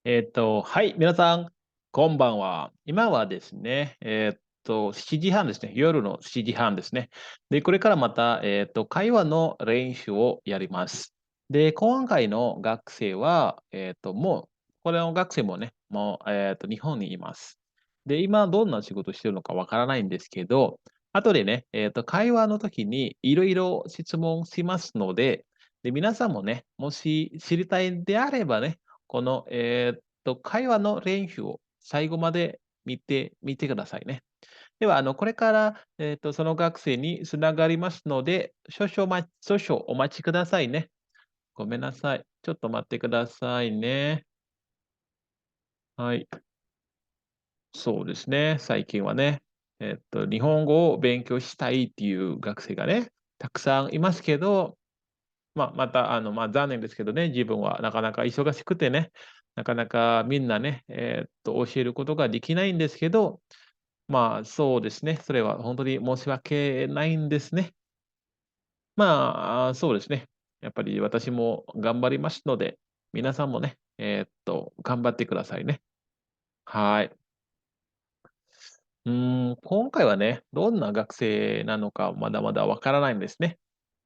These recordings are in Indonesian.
はい、皆さん、こんばんは。今はですね、7時半ですね。夜の7時半ですね。で、これからまた、会話の練習をやります。で、今回の学生は、これの学生もね、もう、日本にいます。で、今、どんな仕事してるのかわからないんですけど、後でね、会話の時にいろいろ質問しますので、で、皆さんもね、もし知りたいであればね、この、会話の練習を最後まで見てくださいね。では、これから、その学生につながりますので、少々お待ちくださいね。ごめんなさい。ちょっと待ってくださいね。はい。そうですね。最近はね、日本語を勉強したいっていう学生がね、たくさんいますけど、また、残念ですけどね、自分はなかなか忙しくてね、なかなかみんなね、教えることができないんですけど、そうですね、それは本当に申し訳ないんですね。そうですね。やっぱり私も頑張りますので、皆さんもね、頑張ってくださいね。はい。今回はね、どんな学生なのかまだまだわからないんですね。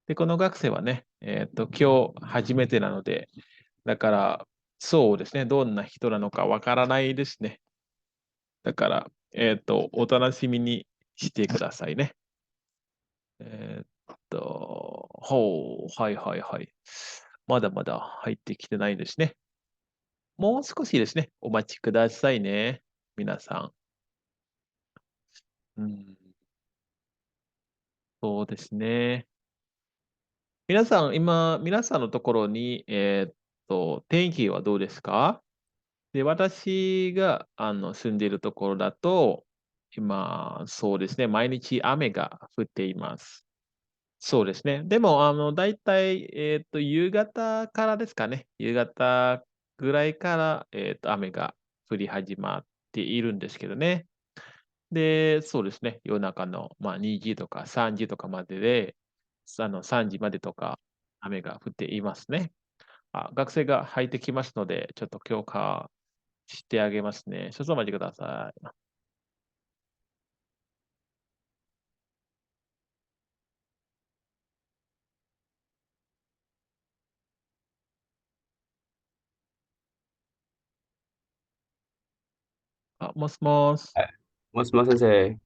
で、この学生はね、今日初めてなので、だから、そうですね、どんな人なのかわからないですね。だから、お楽しみにしてくださいね。はいはいはい。まだまだ入ってきてないですね。もう少しですね、お待ちくださいね。皆さん。そうですね。皆さんのところに、天気はどうですか？で、私が、住んでいるところだと、今、そうですね、毎日雨が降っています。そうですね。でも、だいたい、夕方からですかね。夕方ぐらいから、雨が降り始まっているんですけどね。で、そうですね、夜中の、2時とか3時とかまでで、3時までとか、雨が降っていますね。学生が入ってきますので、ちょっと強化してあげますね。少々お待ちください。もしもし。はい。もしもし先生、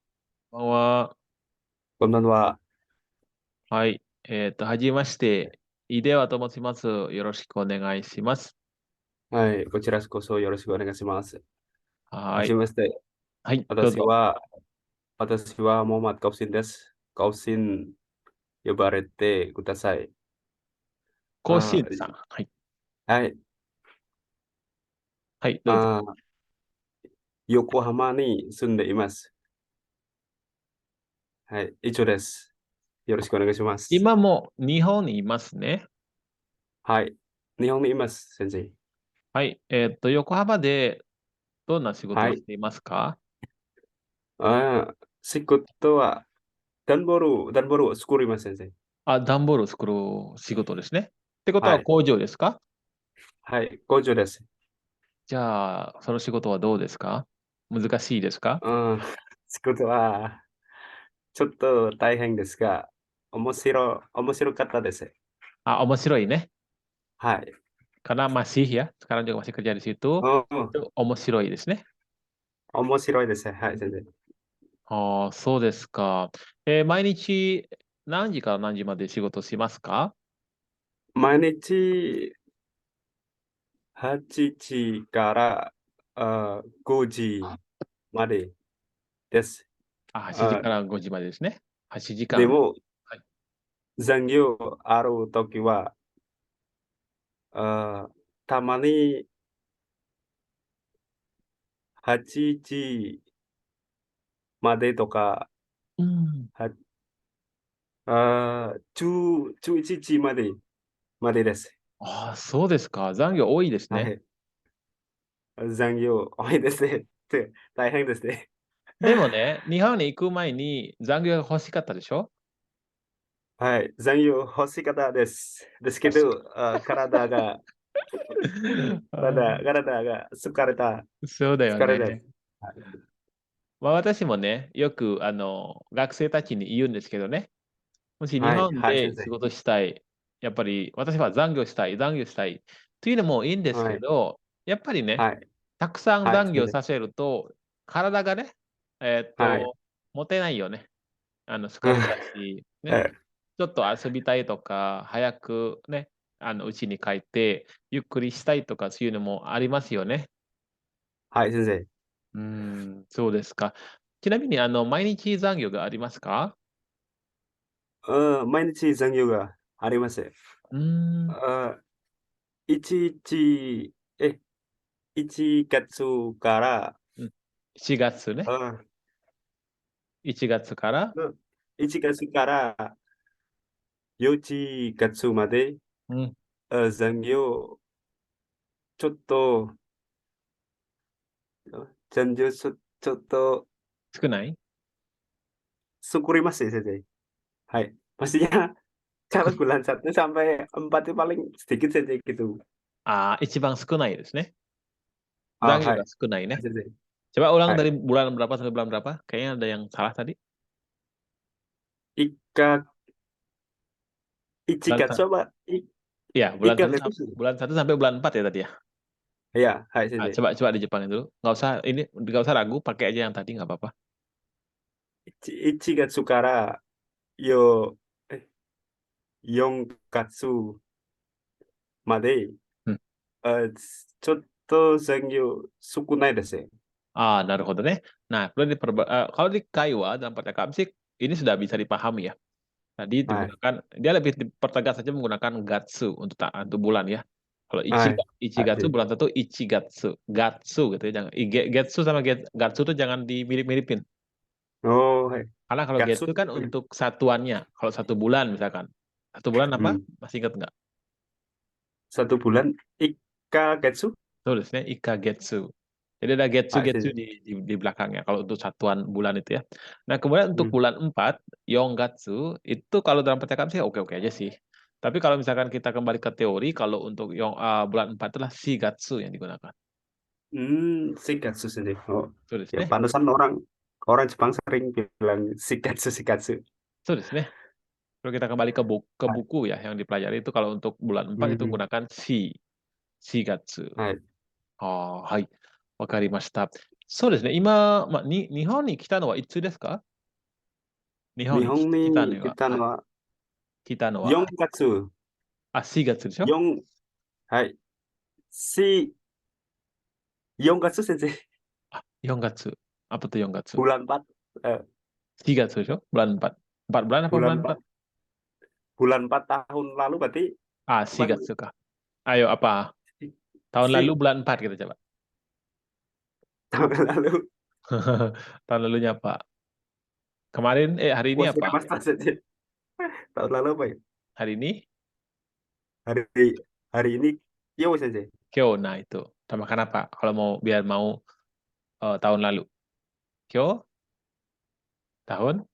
こんばんは。こんばんは。はい。はじめまして。イデワと申します。よろしくお願いします。はい、こちらこそよろしくお願いします。ははい。じめまして。はい、どうぞ。私は、私はモハマッド・カウシンです。カウシン呼ばれてください。コーシあ、ーヌさん。はい。はい。はい、どうぞ。あ、横浜に住んでいます。はい、以上です。よろしくお願いします。今も日本にいますね。はい。日本にいます、先生。はい。横浜でどんな仕事はい。をしていますか？あ、仕事は、段ボールを作ります、先生。段ボールを作る仕事ですね。ってことはい。は工場ですか？はい、工場です。じゃあ、その仕事はどうですか？難しいですか？うん、仕事は、ちょっと大変ですが、面白かったです。面白いね。はい。Karena masih ya, sekarang juga masih kerja di situ, うん、itu omoshiroi ですね。面白いです。はい、先生。ああ、そうですか。毎日何時から何時まで仕事しますか？毎日8時から5時までです。8時あ、から5時までですね。8時間。でも、はい。残業あるときは、あ、たまに8時までとか、うん。は11時までです。そうですか。残業多いですね。はい。残業多いですね。大変ですね。でもね、日本に行く前に残業が欲しかったでしょ？はい、残業欲しかったです。ですけ欲しど、体があ体がそうだよ疲れた。ね。まあ、私もね、よく学生たちに言うんですけどね、もし日はい、本はい、先生。で仕事したい、やっぱり私は残業したいというのもいいんですはい、けど、やっぱりね、はい、たくさんはい、先生。残業させると、体がね、はい。持てないよね。疲うんれたし、ね、えちょっと遊びたいとか、早くね、家に帰って、ゆっくりしたいとか、そういうのもありますよね。はい、先生。そうですか。ちなみに、毎日残業がありますか？毎日残業があります。うーん、あ、1日、1月から、うん7月ね。あ、1月から1月から11月まで、うん、残業、ちょっと、残業ちょっと少ない。syukuri Mas ya, Sensei. Hai. Maksudnya kalau bulan 1 sampai 4 itu paling sedikit Sensei gitu. ああ、一番少ないですね。Oh, 残業 hai. が少ない Hai, ね。Sensei. Coba ulang Hai. dari bulan berapa sampai bulan berapa? Kayaknya ada yang salah tadi. Ika Bulan Ichikatsu sa- apa? Iya, bulan satu Ikakatsu. bulan satu sampai bulan 4 ya tadi ya. Iya, hai Sensei. Coba di Jepangin dulu. Nggak usah ragu, pakai aja yang tadi nggak apa-apa. Ichikatsu kara yo eh, Yonkatsu made うん。ちょっと残業少ないですね。Na ruhodo ne. Nah, kalau di Kaiwa dalam kata Kamsik, ini sudah bisa dipahami ya. Tadi Hai. dia lebih dipertegas saja menggunakan gatsu untuk bulan ya. Kalau Hai. Hai, ichigatsu Sensei. bulan satu ichigatsu, gatsu gitu ya. Jangan getsu sama gatsu tuh jangan dimirip-miripin. Oh, hai. Karena kalau Katsu. getsu kan untuk satuannya. Kalau 1 bulan misalkan. 1 bulan apa? Hmm. Masih ingat nggak? 1 bulan Ikakatsu. Tuh, desnya ikagetsu. Jadi ada Hai, getsu-getsu Sensei. di belakangnya kalau untuk satuan bulan itu ya. Nah, kemudian untuk Hmm. bulan 4, Yonggatsu, itu kalau dalam percakapan sih oke-oke aja sih. Tapi kalau misalkan kita kembali ke teori, kalau untuk bulan 4 itulah Shigatsu yang digunakan. Shikatsu sendiri. Oh, そうです ya ね。pantesan orang orang Jepang sering bilang shikatsu shikatsu. そうですね。Kalau kita kembali ke Hai. buku ya yang dipelajari itu kalau untuk bulan 4 itu Mhm. menggunakan Shigatsu. Hai. はい。わかりました。そうですね。今、日本に来たのはいつですか？日本に Nihon ni 来たのは、kita no wa 来たのは、Yonkatsu. 4月でしょ？ Yong, hai. Si Yonkatsu sensei. 4月。apa tuh 4月？ Bulan 4. Eh, 4月でしょ？ bulan 4。4 bulan apa bulan bulan 4. 4? Bulan 4 tahun lalu berarti 4 bukan月か。Ayo apa? Tahun lalu si bulan 4 kita coba. tahun lalu. Tahun lalunya apa? Kemarin, hari ini Wah, sudah apa? mas sensei. Tahun lalu apa ya? Hari ini, Hari hari ini Yo sensei. Kyo. Nah, itu. Tambahkan apa? Kalau biar mau tahun lalu. Kyo, tahun,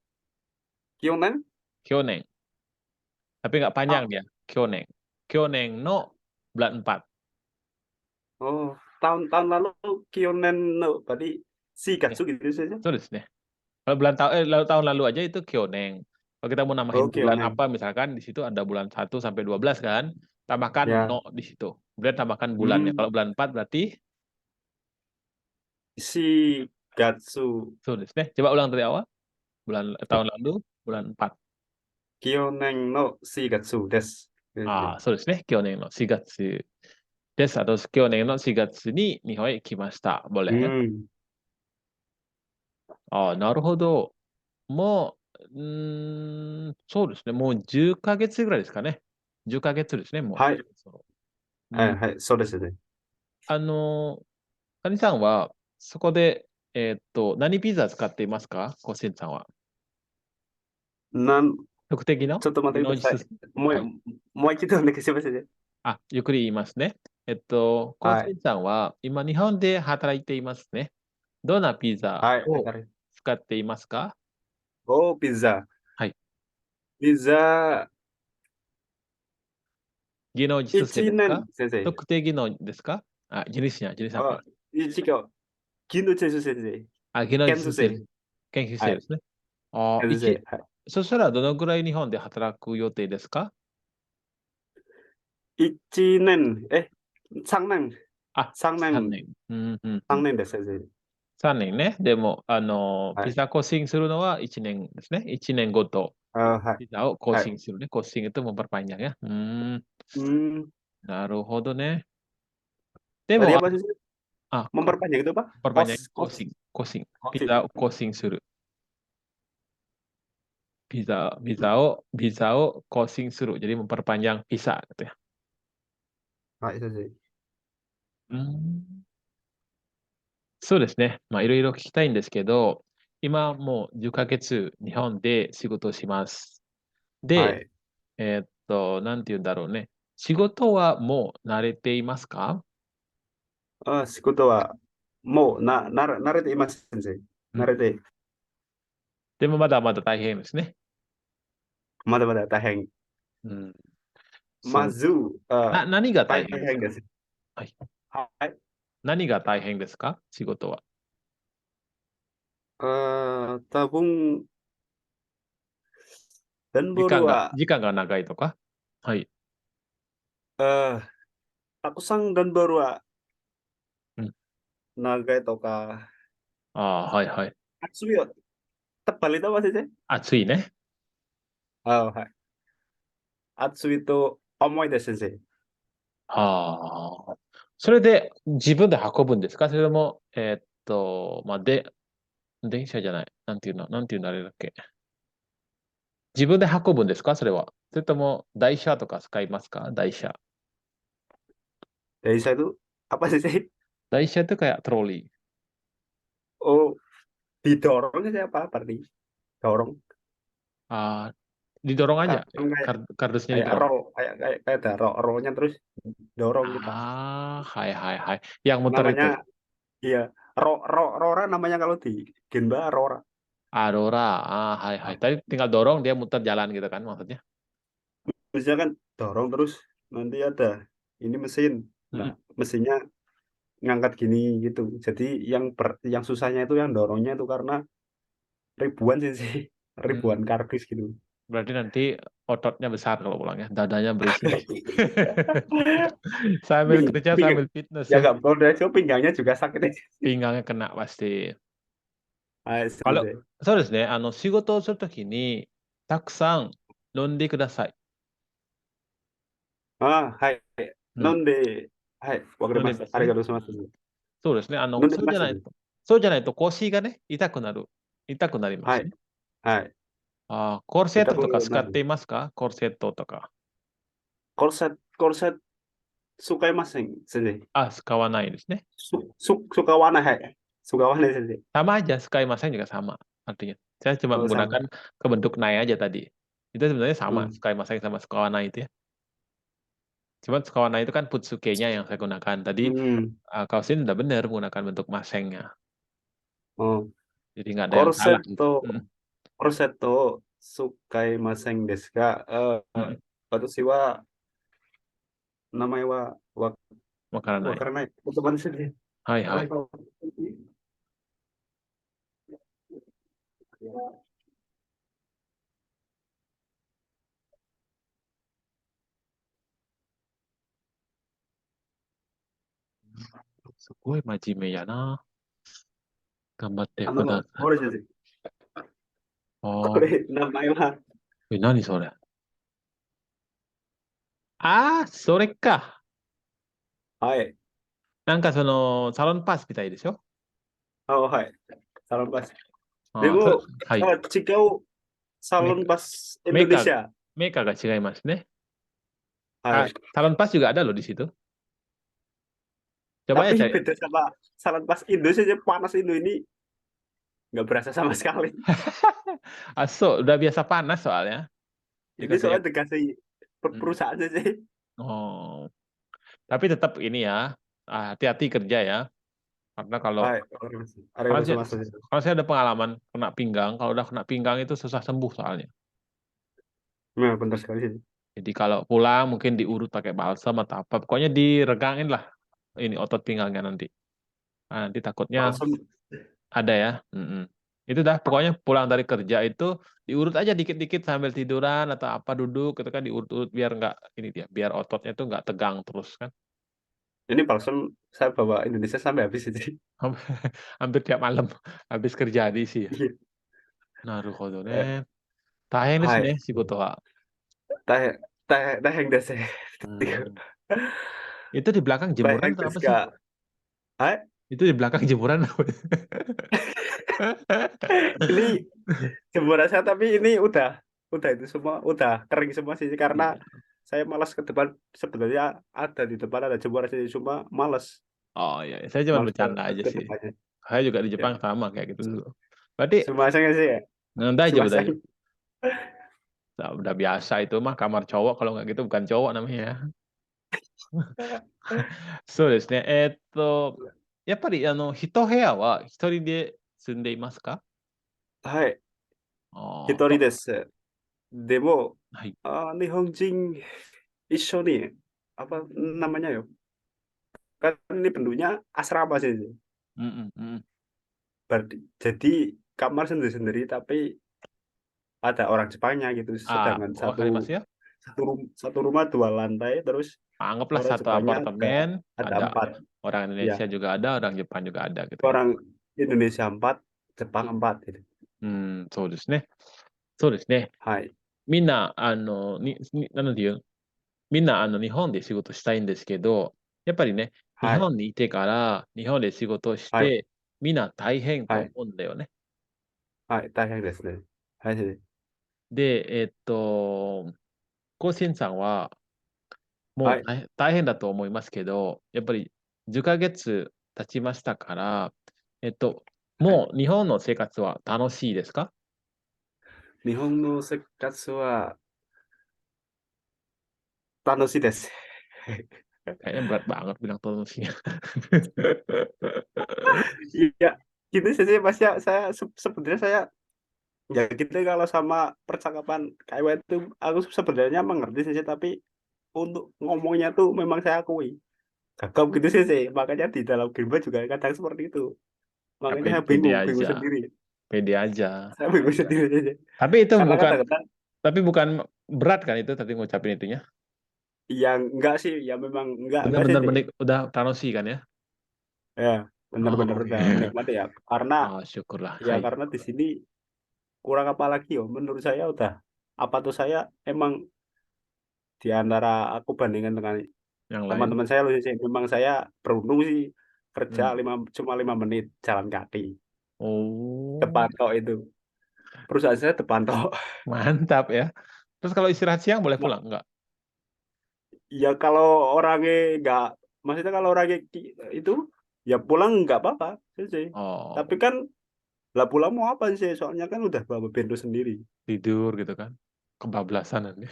Kyonen? Kyoneng. Tapi nggak panjang Ah, dia. Kyoneng. Kyoneng no bulan 4. oh, tahun-tahun lalu Kyonen no tadi Ya, Shigatsu gitu saja. そうですね。Kalau tahun lalu aja itu Kyoneng. Kalau kita mau namahin Oh, bulan Kyonen. apa, misalkan di situ ada bulan 1 sampai 12 kan, tambahkan Ya. no di situ. Kemudian tambahkan bulannya. Hmm, Kalau bulan 4 berarti Shigatsu. そうですね. Coba ulang dari awal. Tahun lalu, bulan 4. Kyonen no Shigatsu desu. そうですね. 去年の4月です。あと、去年の4月に日本へ来ました。boleh ya? Hmm, なるほど。そうですね。もう10ヶ月ぐらいですかね。10ヶ月ですね、もう。はい、うん。はい、そうですね。あの、カニさんは、そこで、何ピザ使っていますか？コシンさんは。なん、特定のちょっと待イノシス。ってください。もはい。う、もう一度お願いしますね。ゆっくり言いますね。コはい、シンさんは、今、日本で働いていますね。どんなピザはい、わをかる。使っていますか？おー、ピザ。はい。ピザ、技能実生ですか？1年、先生。特定技能ですか？あ、jenisnya, jenis apa? 一技能実習先生。あ、技能研修生。実習生、研究はい。生ですね。あ、研修生。はい。そしたらどのくらい日本で働く予定ですか？1年、3年。あ、3 3年。年。うんうんうん。3年です、先生。3年ね。でも、はい。ビザ更新するのは1年ですね。1年ごとはい。ビザを更はい。新するね。更新itu memperpanjang ya. Hmm, Hmm, なるほどね。で tadi も、apa sih? あ、Memperpanjang itu apa? memperpanjang Kos, kos, closing, closing. ビ costing. ザを更新する。ビザを更新する。Jadi memperpanjang visa gitu ya. Nah, itu sih. うん、そうですね。まあ、いろいろ聞きたいんですけど、今もう10ヶ月日本で仕事をします。で、はい。なんて言うんだろうね。仕事はもう慣れていますか？仕事は、もう、慣れています、先生。うん。慣れて、でもまだまだ大変ですね。まだまだ大変。うん。そう。まず、何が大大変ですか？変です。はい。はい。何が大変ですか？仕事は。多分、dan 時間が長いとか？はい。eh, aku sang dan baru うん。naga itu ka, ああ、はいはい。Atsui, tebal itu apa sih, Cek? 暑いね。Oh, hai. Atsu itu omoy desu, sensei. はあ。それで自分で運ぶんですか？それとも、まあ、電車じゃない。なんていうのあれだっけ。自分で運ぶんですか？それは。それとも台車とか使いますか？台車。Dari saya itu apa sih, Cek? 台車itu kayak troli. Oh, didorong aja apa berarti? Dorong. Ah, didorong aja. Kadang kayak Kardusnya kayak didorong. roll, kayak ada rollnya terus dorong kita. Ah, hai hai hai. Yang muter Namanya, itu. iya, Rora namanya kalau di Genba Rora. Aurora. Ah, hai hai. Tadi tinggal dorong dia muter jalan gitu kan maksudnya. Misalkan dorong terus nanti ada ini mesin. Nah, Mm-mm. mesinnya ngangkat gini gitu. Jadi yang susahnya itu yang dorongnya itu karena ribuan sih, ribuan Hmm, kardus gitu. berarti nanti ototnya besar kalau pulang ya. Dadanya berisi. Sambil kerja Pinggang, sambil fitness ya ya. nggak boleh, so pinggangnya juga sakit. Pinggangnya kena pasti. はい、先kalau 生。そうですね。仕事をするときに、たくさん飲んでください。はい。うん。飲んで、はい、わかり飲んます。ありがでますね。とうございます。そうですね。飲んでそうますね。じゃないと、そうじゃないと腰がね、痛くなりまはい、すね。はい。コルセットとか使ってい痛くなる。ますか？コルセットとか。Korset suka masing, sensei. 使わないですね。Suka warna, hai. Suka warna, sensei. Sama aja, Sky Masang juga sama artinya. Saya cuma Oh, sama. menggunakan ke bentuk nai aja tadi. Itu sebenarnya sama, Hmm. Sky Masang sama Skawana itu ya. Cuman Skawana itu kan Putsuke-nya yang saya gunakan. Tadi Hmm. kalau sini udah benar menggunakan bentuk masengnya. Oh, Jadi nggak ada yang salah gitu. korseto, korseto sukai masing desu ka? Mm. 私は名前はわからない。わからない。言葉ですね。はいはい。すごい真面目やな。頑張ってください。これです。こああ、れ、名前は、何それ。それか。はい。なんかサロンパスみたいでしょ？はい。サロンパス。でああ、も、はい。違うサメーカー、ロンパスインメーカー、ドネシア。メーカーが違いますね。はい。Salon Pas juga ada loh di situ. Coba ya Tapi cari. beda sama saran pas Indo saja, panas Indo ini nggak berasa sama sekali. Udah biasa panas soalnya. Ini Dikasih soalnya dikasih Hmm. perusahaan saja. Oh, tapi tetap ini ya, hati-hati kerja ya. Karena Hai, kalau arigatou saya, gozaimasu. kalau saya ada pengalaman kena pinggang, kalau udah kena pinggang itu susah sembuh soalnya. Nah, benar sekali sih. Jadi kalau pulang mungkin diurut pakai balsam atau apa. Pokoknya diregangin lah ini otot pinggangnya nanti. Nah, nanti takutnya Balsam. ada ya. Mm-mm. Itu dah pokoknya pulang dari kerja itu diurut aja dikit-dikit sambil tiduran atau apa duduk itu kan diurut-urut biar nggak ini dia biar ototnya tuh nggak tegang terus kan. Ini balsam saya bawa Indonesia sampai habis itu. Hampir tiap malam habis kerja di sih ya. Iya. なるほど Eh, ね。大変ですはい。ね、仕事は。大変ですね。うん。itu di belakang 大 jemuran 変 atau で apa す sih? が、はい。Itu di belakang jemuran apa? Ini jemuran saya tapi ini udah itu semua udah kering semua sih karena Iya. saya malas ke depan sebenarnya ada di depan ada jemuran sih cuma malas Oh iya, saya cuma malas bercanda aja ke sih. depannya Saya juga di ya Jepang sama kayak gitu dulu. Berarti sumasanya sih ya daijoubu sumasanya daijoubu. Udah biasa itu mah kamar cowok kalau nggak gitu bukan cowok namanya ya. そうですね。やっぱり一部屋は一人で住んでいますか？はい ああ、 hitori desu demo はい。Nihonjin iso nih apa namanya ya kan ini bentuknya asrama sih Mm-mm, mm. berarti jadi kamar sendiri-sendiri tapi ada orang Jepangnya gitu Ah, sedangkan wah kali Mas ya. satu rumah 2 lantai terus Anggaplah orang satu Jepangnya apartemen, ada ada 4 orang ya Indonesia juga ada, orang Jepang juga ada gitu ya. orang Indonesia 4 Jepang 4 gitu そうですね。そうですね。はいみんな、なんていう、みんな、日本で仕事したいんですけど、やっぱりね、日はい本にいてから、日本で仕事をしはいて、みんな大変と思はいうんだよね。はい大変ですねはいで、コウシンさんは、もはいう大変だと思いますけど、やっぱり10ヶ月経ちましたから、えっと、はいもう日本の生活は楽しいですか？日本の生活は楽しいです Kayaknya berat banget bilang sih. iya gitu sih Mas ya saya sebenarnya saya ya gitu kalau sama percakapan kayak itu aku sebenarnya mengerti sih tapi untuk ngomongnya tuh memang saya akui gagap gitu sih, makanya di dalam game juga kadang seperti itu. Ya, Makanya saya pede bingung aja, sendiri. pede aja. Saya bingung sendiri aja. Tapi itu Karena bukan, kadang-kadang tapi bukan berat kan itu tadi ngucapin itunya. yang enggak sih, ya memang enggak sih, Benar-benar udah Thanos kan ya? Ya, Oh, benar-benar oke. udah menikmati ya. Karena Oh, syukurlah. ya Hai. karena di sini kurang apa lagi ya, menurut saya udah apa tuh saya emang di antara aku bandingkan dengan Yang lain. teman-teman saya loh sih, memang saya beruntung sih kerja Hmm. cuma 5 menit jalan kaki. Oh, Depan tok itu. Perusahaan saya depan tok. mantap ya. Terus kalau istirahat siang boleh pulang? Enggak? Ya kalau orangnya nggak, maksudnya kalau orangnya itu ya pulang nggak apa-apa sih. Tapi Oh, kan lah pulang mau apa sih? Soalnya kan udah bawa bento sendiri. tidur gitu kan? Kebablasan nanti.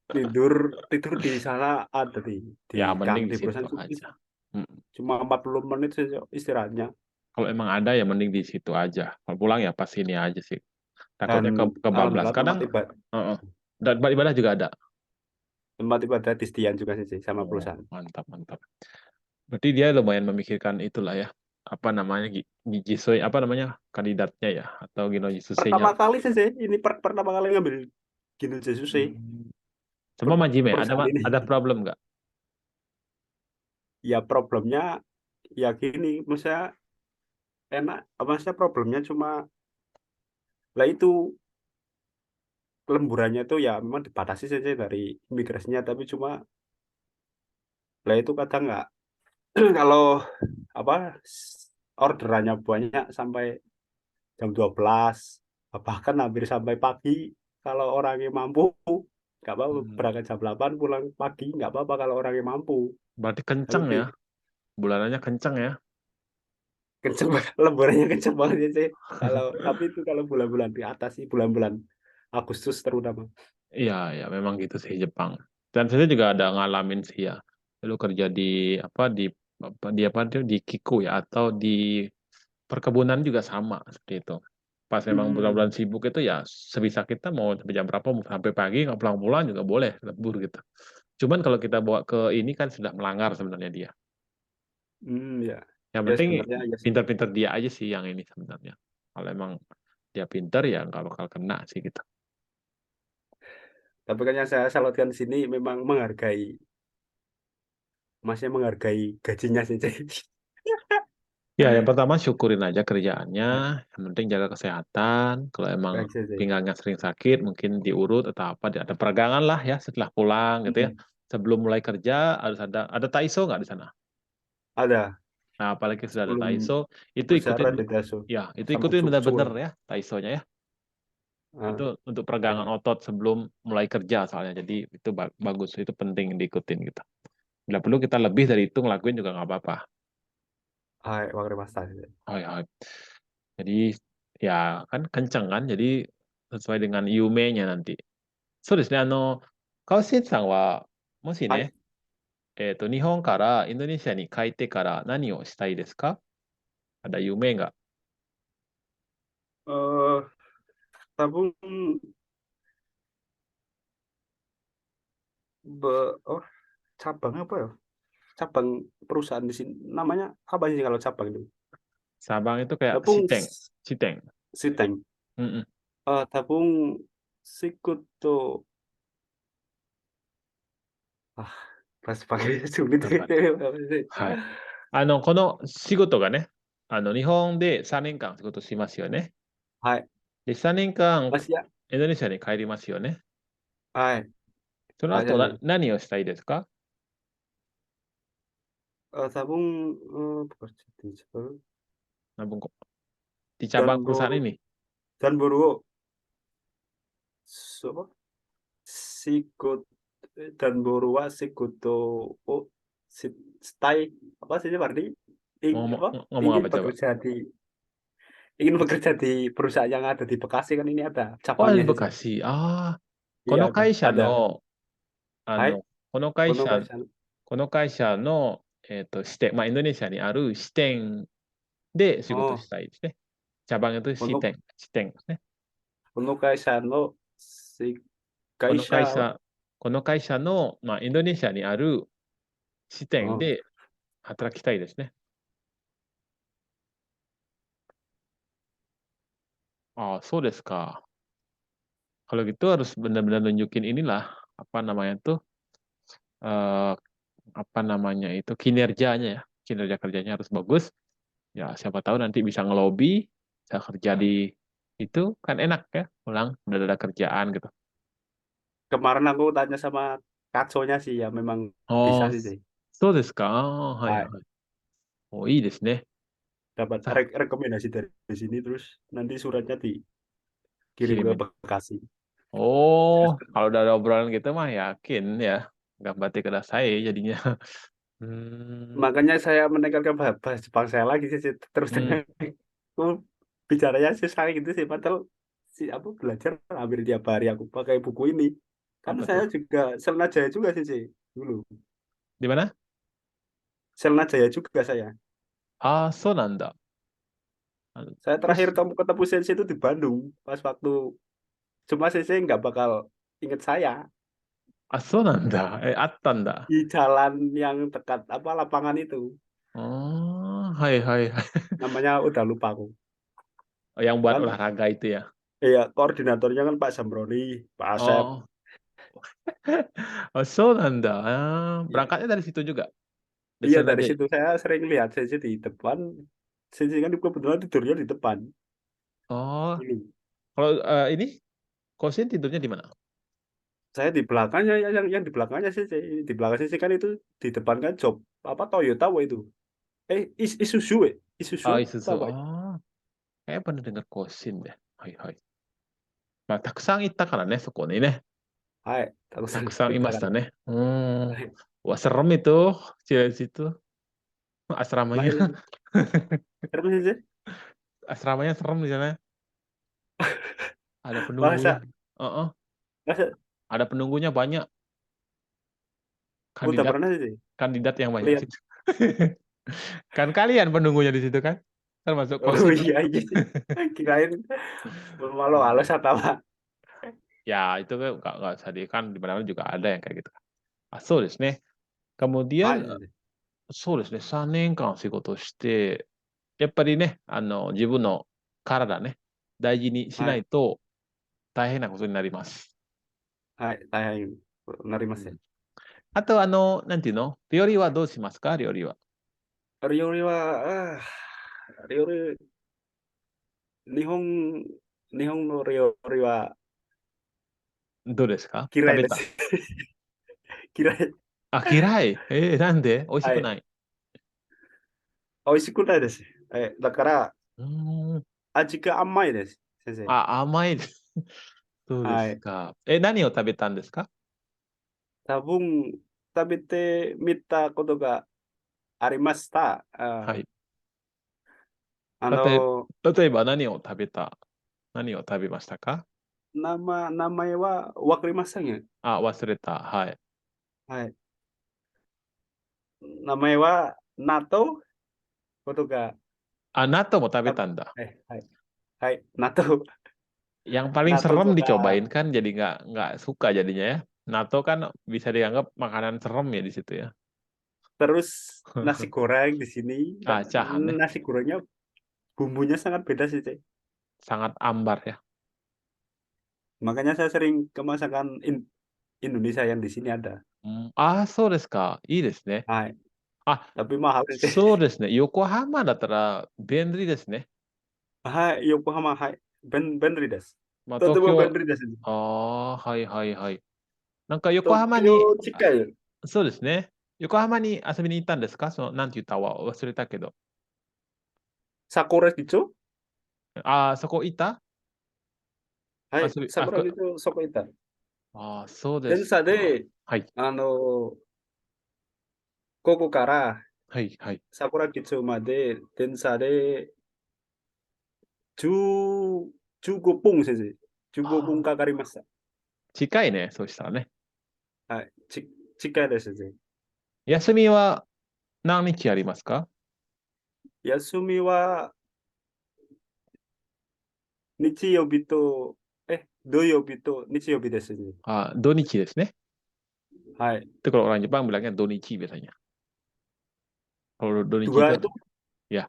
Tidur tidur di sana ada di Ya, kang mending di di situ perusahaan aja. Mm. cuma 40 menit sih istirahatnya. Kalau emang ada ya mending di situ aja. Kalau pulang ya pas ini aja sih. Dan Takutnya kebablas. alhamdulillah Kadang uh-uh. Dan ibadah juga ada. tempat ibadah disediakan juga sih sama Oh, perusahaan. mantap, mantap. Berarti dia lumayan memikirkan itulah ya. Apa namanya? Jisoi, apa namanya? Kandidatnya ya. Atau Gino Jisusei-nya. Pertama kali sih ini pertama kali ngambil gini Jesus sih Hmm. Cuma Majime, perusahaan ada ini. problem nggak? Ya problemnya ya gini, maksudnya enak, maksudnya problemnya cuma lah itu lemburannya itu ya memang dibatasi saja dari imigrasinya tapi cuma lah itu kadang nggak kalau apa orderannya banyak sampai jam 12 bahkan hampir sampai pagi kalau orangnya mampu nggak apa-apa Hmm. berangkat jam 8 pulang pagi nggak apa-apa kalau orangnya mampu Berarti tapi kenceng ya. Bulanannya kenceng ya. kenceng banget lemburannya kenceng banget ya sih kalau tapi itu kalau bulan-bulan di atas sih bulan-bulan Agustus terutama Iya, ya memang gitu sih Jepang. Dan saya juga ada ngalamin sih ya. Dulu kerja di apa di apa tuh di Kiku ya atau di perkebunan juga sama seperti itu. Pas memang Hmm. bulan-bulan sibuk itu ya sebisa kita mau sampai jam berapa, mau sampai pagi nggak pulang-pulang juga boleh lembur gitu. Cuman kalau kita bawa ke ini kan sudah melanggar sebenarnya dia. Ya. Yang Ya penting sebenarnya ya sih. pintar-pintar dia aja sih yang ini sebenarnya. Kalau emang dia pintar ya nggak bakal kena sih gitu. Tapi kan yang saya salutkan di sini memang menghargai, masnya menghargai gajinya sih, Cek. Ya, yang pertama syukurin aja kerjaannya, yang penting jaga kesehatan. Kalau emang Baik sih, Cek. pinggangnya sering sakit, mungkin diurut atau apa, ada peregangan lah ya setelah pulang gitu ya. Hmm. Sebelum mulai kerja harus ada Taiso nggak di sana? Ada Nah, apalagi sudah ada sebelum Taiso, itu ikutin, bersyarat di Daso ya itu sampai ikutin benar-benar subuh. ya Taisonya ya. Ah, Itu untuk baik. peregangan otot sebelum mulai kerja soalnya. Jadi itu bagus, itu penting diikutin gitu. Bila perlu kita lebih dari itu ngelakuin juga nggak apa-apa. Hai,わかりました。Hai, hai. Jadi ya kan kenceng kan, jadi sesuai dengan Yume-nya nanti. そうですね。川瀬さんは、もしはい。ね、日本からインドネシアに帰ってから何をしたいですか？ada夢が。Eh, tabung oh, cabang apa ya? Cabang perusahaan di sini namanya apa sih kalau cabang itu? Sabang itu kayak Tabung Siteng. Siteng. Siteng. Mm-mm. Tabung Sikuto. Ah, pas pakai sulit. わかる。はい。この仕事がね、日本で3年間仕事しますよね。はい。で、3年間、Mas ya. インドネシアに帰りますよね。はい。そのあ、じゃ後あね。何をしたいですか？ Tabung bekerja di Jepang Nabung kok. Di dan cabang perusahaan Boru ini. dan Boru apa? Sikut dan Borua Sikuto oh, stay apa sih ini Mardi? Ngomong, Apa? ngomong apa coba? Ingin bekerja di perusahaan yang ada di Bekasi kan ini ada Oh, cabangnya di sih. Cek. Bekasi. Ah, Iya この会社 ada. の、Hai, この会 Kono 社、Kaisan. この会社の、支店、まあ、インドネシアにある支店で仕事 Oh, したいですね。茶番itu 支 Kono 店、支店ですね。Kono Kaisan no si この Kaisha 会 apa? 社、この会社の、まあ、インドネシアにある支店 Oh, で働きたいですね。ああ、そうですか。Kalau gitu harus benar-benar nunjukin inilah, apa namanya tuh, eh, apa namanya itu, kinerjanya ya. Kinerja kerjanya harus bagus. Ya, siapa tahu nanti bisa ngelobi, bisa kerja di itu, kan enak ya, pulang, udah ada kerjaan gitu. kemarin aku tanya sama Katsonya sih ya memang bisa Oh, sih. Cek. そうですか。はいは Hai, い。お、いいですね。dapat Sa- rekomendasi dari sini terus nanti suratnya dikirim ke kirimin. Bekasi. Oh, kalau udah ada obrolan gitu mah yakin ya. Gambar saya jadinya. Hmm, Makanya saya menekankan bahasa Jepang saya lagi sih terus hmm, terang. Aku bicaranya susah gitu sih padahal si aku belajar hampir tiap hari aku pakai buku ini kan apa saya tuh? juga Selna Jaya juga sih dulu Di mana? Selna Jaya juga Ah, so nanda. saya terakhir Terus, ketemu Sensei itu di Bandung pas waktu cuma Sensei nggak bakal inget saya ah, so nanda. Attanda. di jalan yang dekat apa lapangan itu Oh, hai hai hai. namanya udah lupa aku Oh, yang buat kan olahraga itu ya. iya koordinatornya kan Pak Sambroni Pak Asep Oh, oh, so nanda. iya. Berangkatnya dari situ juga. Dari Iya dari Senajai. situ saya sering lihat Sensei di depan. Sensei kan kebetulan tidurnya di depan. Oh, Ini. kalau ini Kosin tidurnya di mana? Saya di belakangnya yang di belakangnya Sensei. Di belakang Sensei kan itu di depan kan job apa Toyota apa itu. Isuzu Isuzu Ah, atau Isuzu. apa? Oh, kayak pernah dengar Kosin deh. Hai hai. まあ、たくさん行ったからね、そこにね。Hai, aku たく sangat さんい kita まし kan. たね。うーん。Hai, Wah, serem itu, cewek situ. Asramanya. makanya terus Sensei. Asramanya serem di sana. Ada penunggunya. Masa Heeh. masa Ada penunggunya banyak. udah Kandidat pernah Sensei kandidat yang banyak lihat. sih. Kan kalian penunggunya di situ kan? termasuk Oh Kosugi. iya, iya. Kirain malu halus atau apa? Ya, itu kan nggak usah kan di mana-mana juga ada yang kayak gitu. Ah, そうですね。kemudian はい。そうですね、3年間仕事して、やっぱりね、自分の体ね、大事にしはい。ないと大変なことになります。はい。大変なりまうん。せん。あと、なんていうの料理はどうしますか料理は。料理は、料理、日本、日本の料理はどうですか嫌いです。食べた。嫌い。あ、嫌い。なんで美味しはい。くない。美味しくないです。だから、うーん。味が甘いです、先生。あ、甘いです。そうではい。すか。何を食べたんですか多分、食べてみたことがありました。はい。あ例えの、例えば何を食べましたか名前はわかりませんよ。あ、忘れた。はい。はい。名前は納豆ことが、あ、納豆も食べたたんだ。はい。はい、納豆、Yang paling 納豆 serem とか、dicobain kan jadi nggak suka jadinya ya. Natto kan bisa dianggap makanan serem ya di situ ya. terus nasi goreng di sini, Ah, cahan ya. nasi gorengnya bumbunya sangat beda sih, Cek. Sangat ambar ya. Makanya saya sering ke masakan Indonesia yang di sini ada. そうですか。いいですね。はい。あ、tapi mahal sih, Cek. そうですね。横浜だったら便利ですね。はい、横浜、はい。便利です。まあ、とても便東京、利です。はいはいはい。なんか横東浜に、京近い。そうですね。横浜に遊びに行ったんですかなんて言ったか忘れたけど。Sakura Gicho? そこ行ったはい、遊び、桜木町そこ行った。そうで電すか。車で、はい。あの、ここからはいはい。桜木町まで電車で10、15分先生。15分あかかりました。近いね、そうしたらね。はい、近いです先生。休みは何日ありますか休みは日曜日と、土曜日と日曜日ですね。土日ですね。はい。Itu kalau orang Jepang bilangnya donichi biasanya. Kalau donichi itu, Dua itu, ya,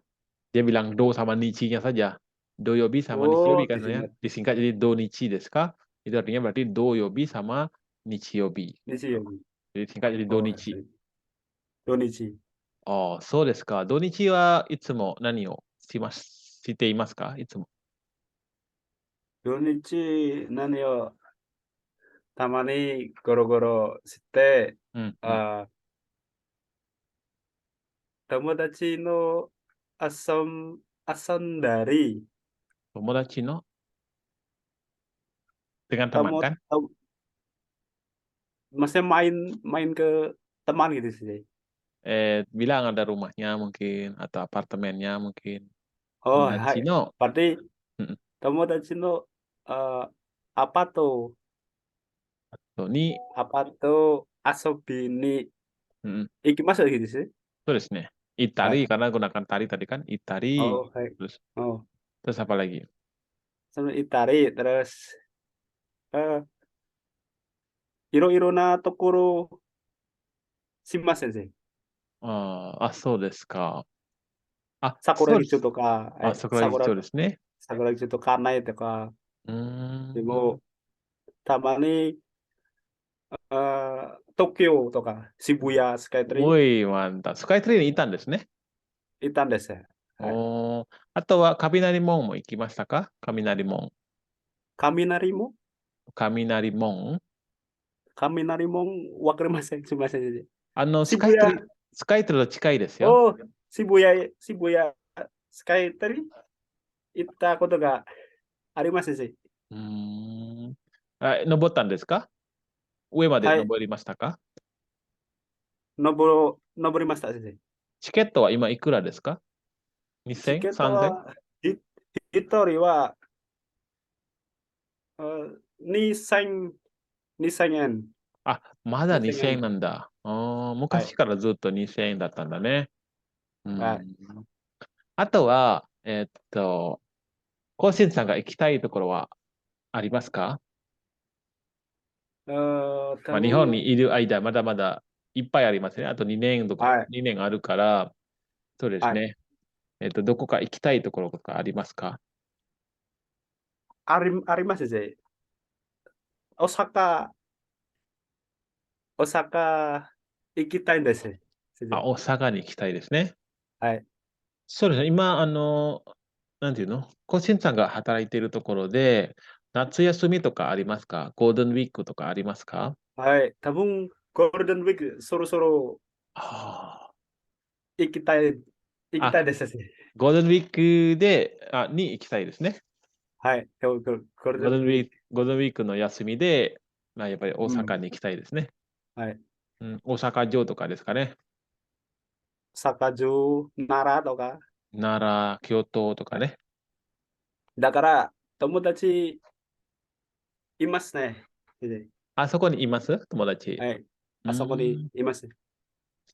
dia bilang do sama nichinya saja. Doyobi sama nichiyobi oh kan ya. disingkat Disingkat jadi donichi desu ka? Itu artinya berarti doyobi sama nichiyobi. 日曜日。Jadi singkat jadi おは donichi. い。土日。そうですか。土日はいつも何をしていますかいつも。土日何をたまにゴロゴロして、うんうん。あ友達の遊んだり、友達の dengan teman temu kan? tem maksudnya main main ke teman gitu sih. Bilang ada rumahnya mungkin atau apartemennya mungkin. Oh, hai. 友達の、Berarti うん、友達の、apa tuh 人に、apa tuh遊びにうん、行きますgitu sih? そうですね。行ったり、はい。karena gunakan tari tadi kan, 行ったり、Oh, hai. terus, Oh, terus apa lagi? sama itari terus, eee, iro-iro na tokoro shimasen sih. そうですか。そうです。桜木町とか、桜木町ですね。桜木町とかないとか、うーん。でも、たまに、東京とか渋谷スカイツリおい、ワンダ。スカイツリーにいたんですね。ー行ったんです。はい。あとは、雷門も行きましたか雷門。雷も雷門雷もわかりません。すみません。ス渋谷、カイツリーと近いですよ。お渋谷スカイツリー行ったことがありますし。うーん。登ったんですか上まではい。登りましたか登りました、先生。チケットは今いくらですか チ ?2000、ケット 3000? は、一人は、2000、2000円。まだ2000 2000円円。なんだ。はい。昔からずっと2000円だったんだね。うはい。ん。あとは、コーシンさんが行きたいところはありますか？まあ、日本 Kamu, にいる間、まだまだいっぱいありますね。あと2年とか、はい、2年あるから、そうですはい。ね。どこか行きたいところとかありますか？ありますぜ。Osaka、Osaka 行きたいんです。先あ、生。大阪に行きたいですね。はい。そうですね。今、なんていうのコシンさんが働いているところで、夏休みとかありますか？ゴールデンウィークとかありますか？はい。多分、ゴールデンウィーク、そろそろあ行きたい、行あ。あ、きたいです。先生。ゴールデンウィークで、に行きたいですね。はい。ゴールデンウィーク。ゴールデンウィークの休みで、まあ、やっぱり大うん。阪に行きたいですね。はい。うん、大阪城とかですかね。Sakaju、奈良とか。奈良、京都とかはい。ね。だから、友達いますね。先生。あそこにいます友達。はい。うあそこにーん、います。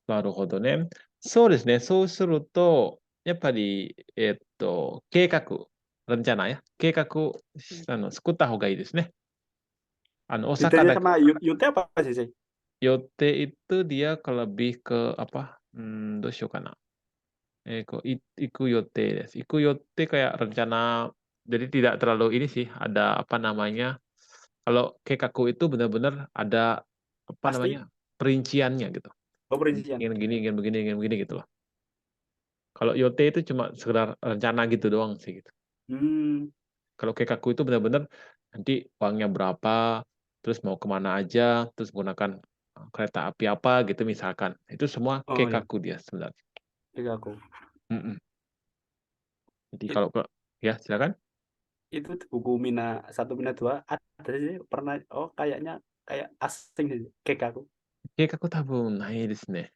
なるほどね。そうですね。そうすると、やっぱり、計画、なんじゃない計画を作った方がいいですね。大阪 Bedanya だけ、sama Yute apa sih? 予定itu dia lebih ke apa? どうしようかな。行く予定です。行く予定 kayak rencana, jadi tidak terlalu ini sih, ada apa namanya, kalau Keikaku itu benar-benar ada apa Pasti. namanya, perinciannya gitu. Oh, perincian. Ingin begini, ingin begini, ingin begini gitu loh. Kalau Yote itu cuma sekedar rencana gitu doang sih gitu. Hmm. Kalau Keikaku itu benar-benar nanti uangnya berapa, terus mau kemana aja, terus menggunakan kereta api apa gitu misalkan. Itu semua Oh ya, Keikaku dia sebenarnya. tiga aku. Mm-mm. Jadi It- kalau ya silakan. itu buku Mina 1 Mina 2 ada sih pernah. Oh, kayaknya kayak asing sih kayak aku. 計画多分ないですね。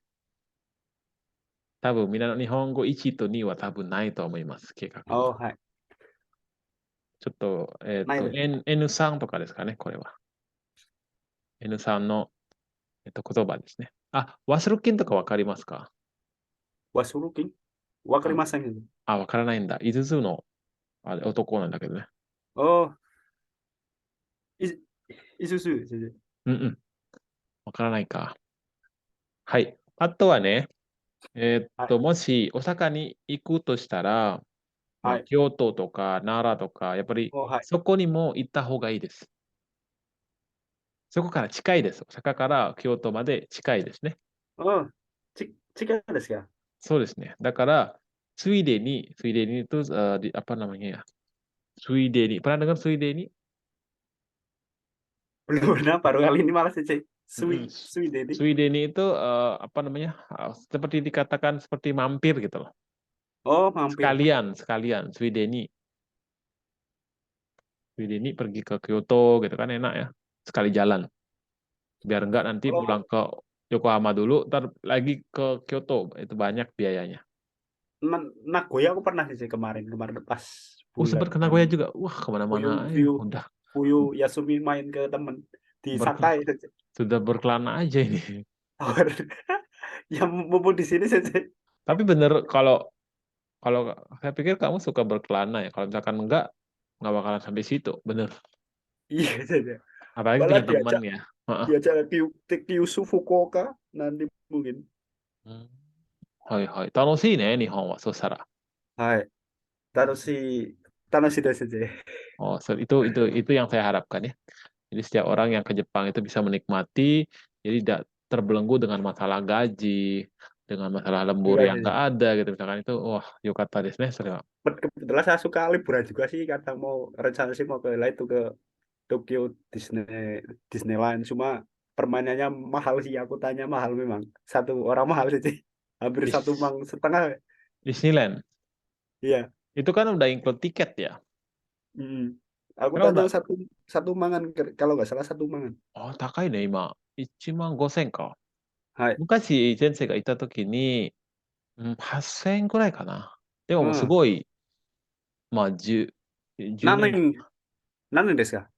多分、みんなの日本語1と2は多分ないと思います、計画に。Oh, hai. ちょっと、Nah itu. N3 とかですかね、これは。N3 の、言葉ですね。あ、ワスルキンとかわかりますか？ Wasuruking. あ、Wakarimasen gitu. わからないんだ。イズズの男なんだけどね。Oh, is- Isuzu sih. うんうん。わからないか。はい。あとはね、Hai. もし大阪に行くとしたら、まあ、Hai. 京都とか奈良とか、やっぱり Oh, hai. そこにも行った方がいいです。そこから近いです。大阪から京都まで近いですね。Oh, Cika desu ya? そうですね。だから、ついでにitu apa namanya ya? ついでに, pernah dengar ついでに? Belum pernah, baru kali ini malah sih. Mm-mm. Sui Dedi. ついでにitu apa namanya? Seperti dikatakan seperti mampir gitu loh. Oh, mampir. Sekalian, sekalian. Swideni pergi ke Kyoto gitu kan enak ya. Sekali jalan. Biar enggak nanti pulang Kalau ke Yokohama dulu, ntar lagi ke Kyoto. Itu banyak biayanya. Nagoya aku pernah sih kemarin kemarin pas Sempat bulan ke Nagoya juga. Wah, kemana-mana Fuyu ya. Fuyu Udah Fuyu Yasumi main ke temen di berkel- Sakai. sudah berkelana aja ini. Yang mumpung di sini saja. Tapi bener kalau kalau saya pikir kamu suka berkelana ya. Kalau misalkan enggak bakalan sampai situ. Bener. Iya saja. Apalagi Malah punya teman ya. Heeh. diajak Kyushu Fukuoka nanti mungkin. うんはいはい。楽しいね、日本は。そしたら。Hai, Tanoshi desu sih. Oh, itu yang saya harapkan ya. Jadi setiap orang yang ke Jepang itu bisa menikmati, jadi tidak terbelenggu dengan masalah gaji, dengan masalah lembur Iya yang nggak sih. ada gitu. Misalkan itu, wah, yukata desu ne,それは。Kebetulan saya suka liburan juga sih, kadang mau rencana sih mau ke lah itu ke Tokyo Disneyland, cuma permainannya mahal sih, aku tanya mahal memang, satu orang mahal sih, hampir satu Dis- mang setengah. Disneyland. Iya. Itu kan udah include tiket ya. Mm. Aku Karena tanya udah, satu satu mangan, kalau nggak salah satu mangan. 高いね、今。1万5千か。Hai. 昔、先生がいたときに、8000円くらいかな。でももうすHmm. ごい、まあ10年、Naning, naning desu ka?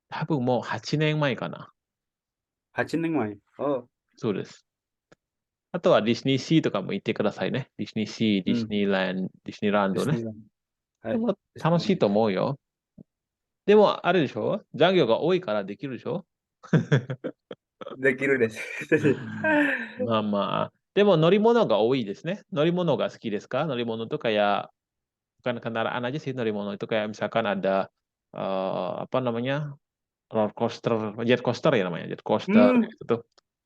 多分もう8年前かな。Hajin ning mai. Oh. そうです。あとはディズニーシーとかも行ってくださいね。ディズニーシー、ディズHmm. ニーランド、ディズニーランドね。Disneyland. はい。でもですね。楽しいと思うよ。でも、あれでしょ残業が多いからできるでしょ？できるです。まあまあ。でも乗り物が多いですね。乗り物が好きですか？乗り物とかya bukan kendaraan aja sih乗り物itu kayak misalkan ada apa namanya roller coaster, jet coaster ya namanya, jet coaster Hmm, gitu tuh.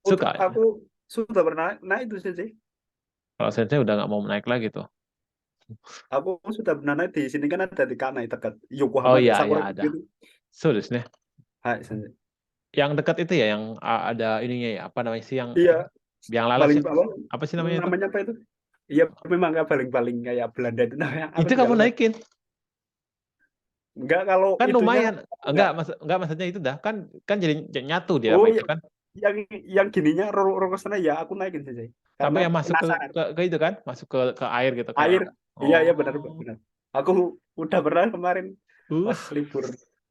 Suka. aku sudah pernah naik itu sih. Kalau sensei udah nggak mau naik lagi tuh. Aku sudah pernah naik di sini kan ada di Kanai dekat Oh Yokohama iya iya Sakura ada. gitu. So desu ne. Hai, sensei. Yang dekat itu ya yang ada ininya ya, apa namanya sih Iya, yang lalas paling itu? apa? Apa sih namanya itu? Namanya apa itu? Iya, memang nggak paling-paling kayak Belanda itu namanya. Aku Itu juga kamu lupa. naikin. Enggak kalau Kan itunya lumayan. aku Enggak, enggak. enggak maksudnya itu dah. Kan kan jadi nyatu dia Oh sama iya, itu kan. yang yang gininya roller coaster ya aku naikin sensei. Karena Sampai yang masuk penasaran. ke itu kan, masuk ke air gitu kan Air. ada. Iya, iya benar, Oh. benar. Aku udah pernah kemarin Uh, pas libur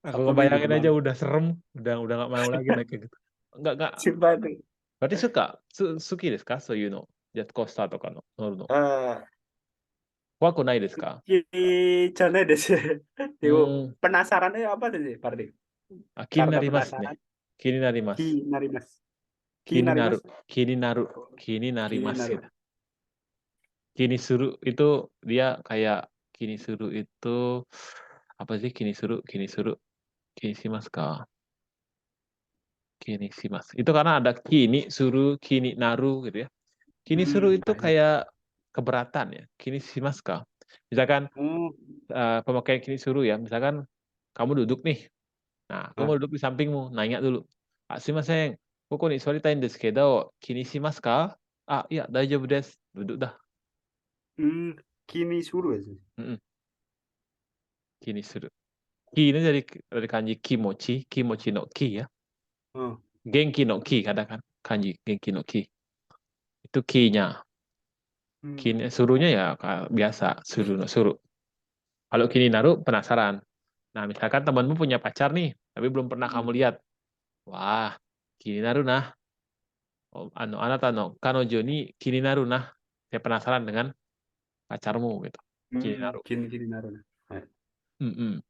aku Sabtu Minggu ngebayangin aja kemarin. udah serem, udah nggak mau lagi naik kayak gitu. Enggak. Sumpah itu. Berarti suka, suki desu ka? So you know, jet coaster とかの乗るの。Eh, 怖くないですか？ Jane deh sih. Yo, うん。penasarannya apa sih, Pardi? あ、気にな Karena りますね。penasaran, 気になります。Ki Narimas. 気 Ki になる。Narimas, 気になる。気になり Ki ますgitu. Naru. Kini suru itu dia kayak kini suru itu apa sih kini suru? Kini suru. Kini shimasu ka? Kini shimasu. Itu karena ada kini suru, kini naru gitu ya. Kini suruh itu Ah, iya. kayak keberatan ya. Kini shimasu ka? Misalkan Oh, pemakaian kini suruh ya. Misalkan kamu duduk nih. Nah, aku ah, mau duduk di sampingmu. Nanya dulu. Ah, sumimasen. Koko ni suwaritain desu kedo, kini shimasu ka? Ah, iya, daijoubu desu. Duduk dah. Kini Suru ya sih. Mm-mm. Kini suru. Ki ini dari kanji kimochi, kimochi no ki ya. Oh, Genki no ki katakan. Kanji genki no ki. Itu ki-nya. hmm, Ki suruhnya ya biasa, suru no suru. Kalau kini naru penasaran. Nah, misalkan temanmu punya pacar nih, tapi belum pernah kamu hmm, lihat. Wah, kini naru nah. Oh, anata no kanojo ni kini naru nah. Saya penasaran dengan pacarmu gitu. Kini naru. Kini Naru. Nah, Mm-mm.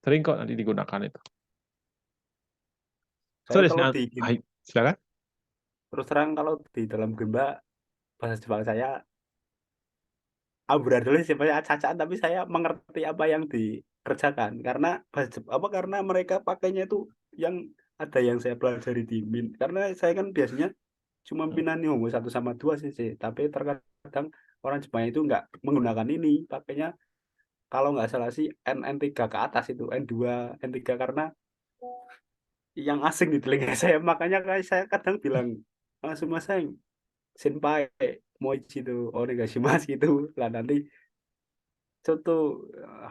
Sering kok nanti digunakan itu. So, saya kalau di hai, silakan. terus terang kalau di dalam Gemba bahasa Jepang saya amburadul sifatnya acak-acakan tapi saya mengerti apa yang dikerjakan karena apa karena mereka pakainya itu yang ada yang saya pelajari di Min karena saya kan biasanya cuma pindah Nihongo 1 sama 2 sih tapi terkadang orang Jepang itu nggak menggunakan ini pakainya kalau nggak salah sih NN3 ke atas itu N2 N3 karena yang asing di telinga saya makanya kayak saya kadang bilang langsung mas senpai moichi itu onegashimasu gitu lah nanti contoh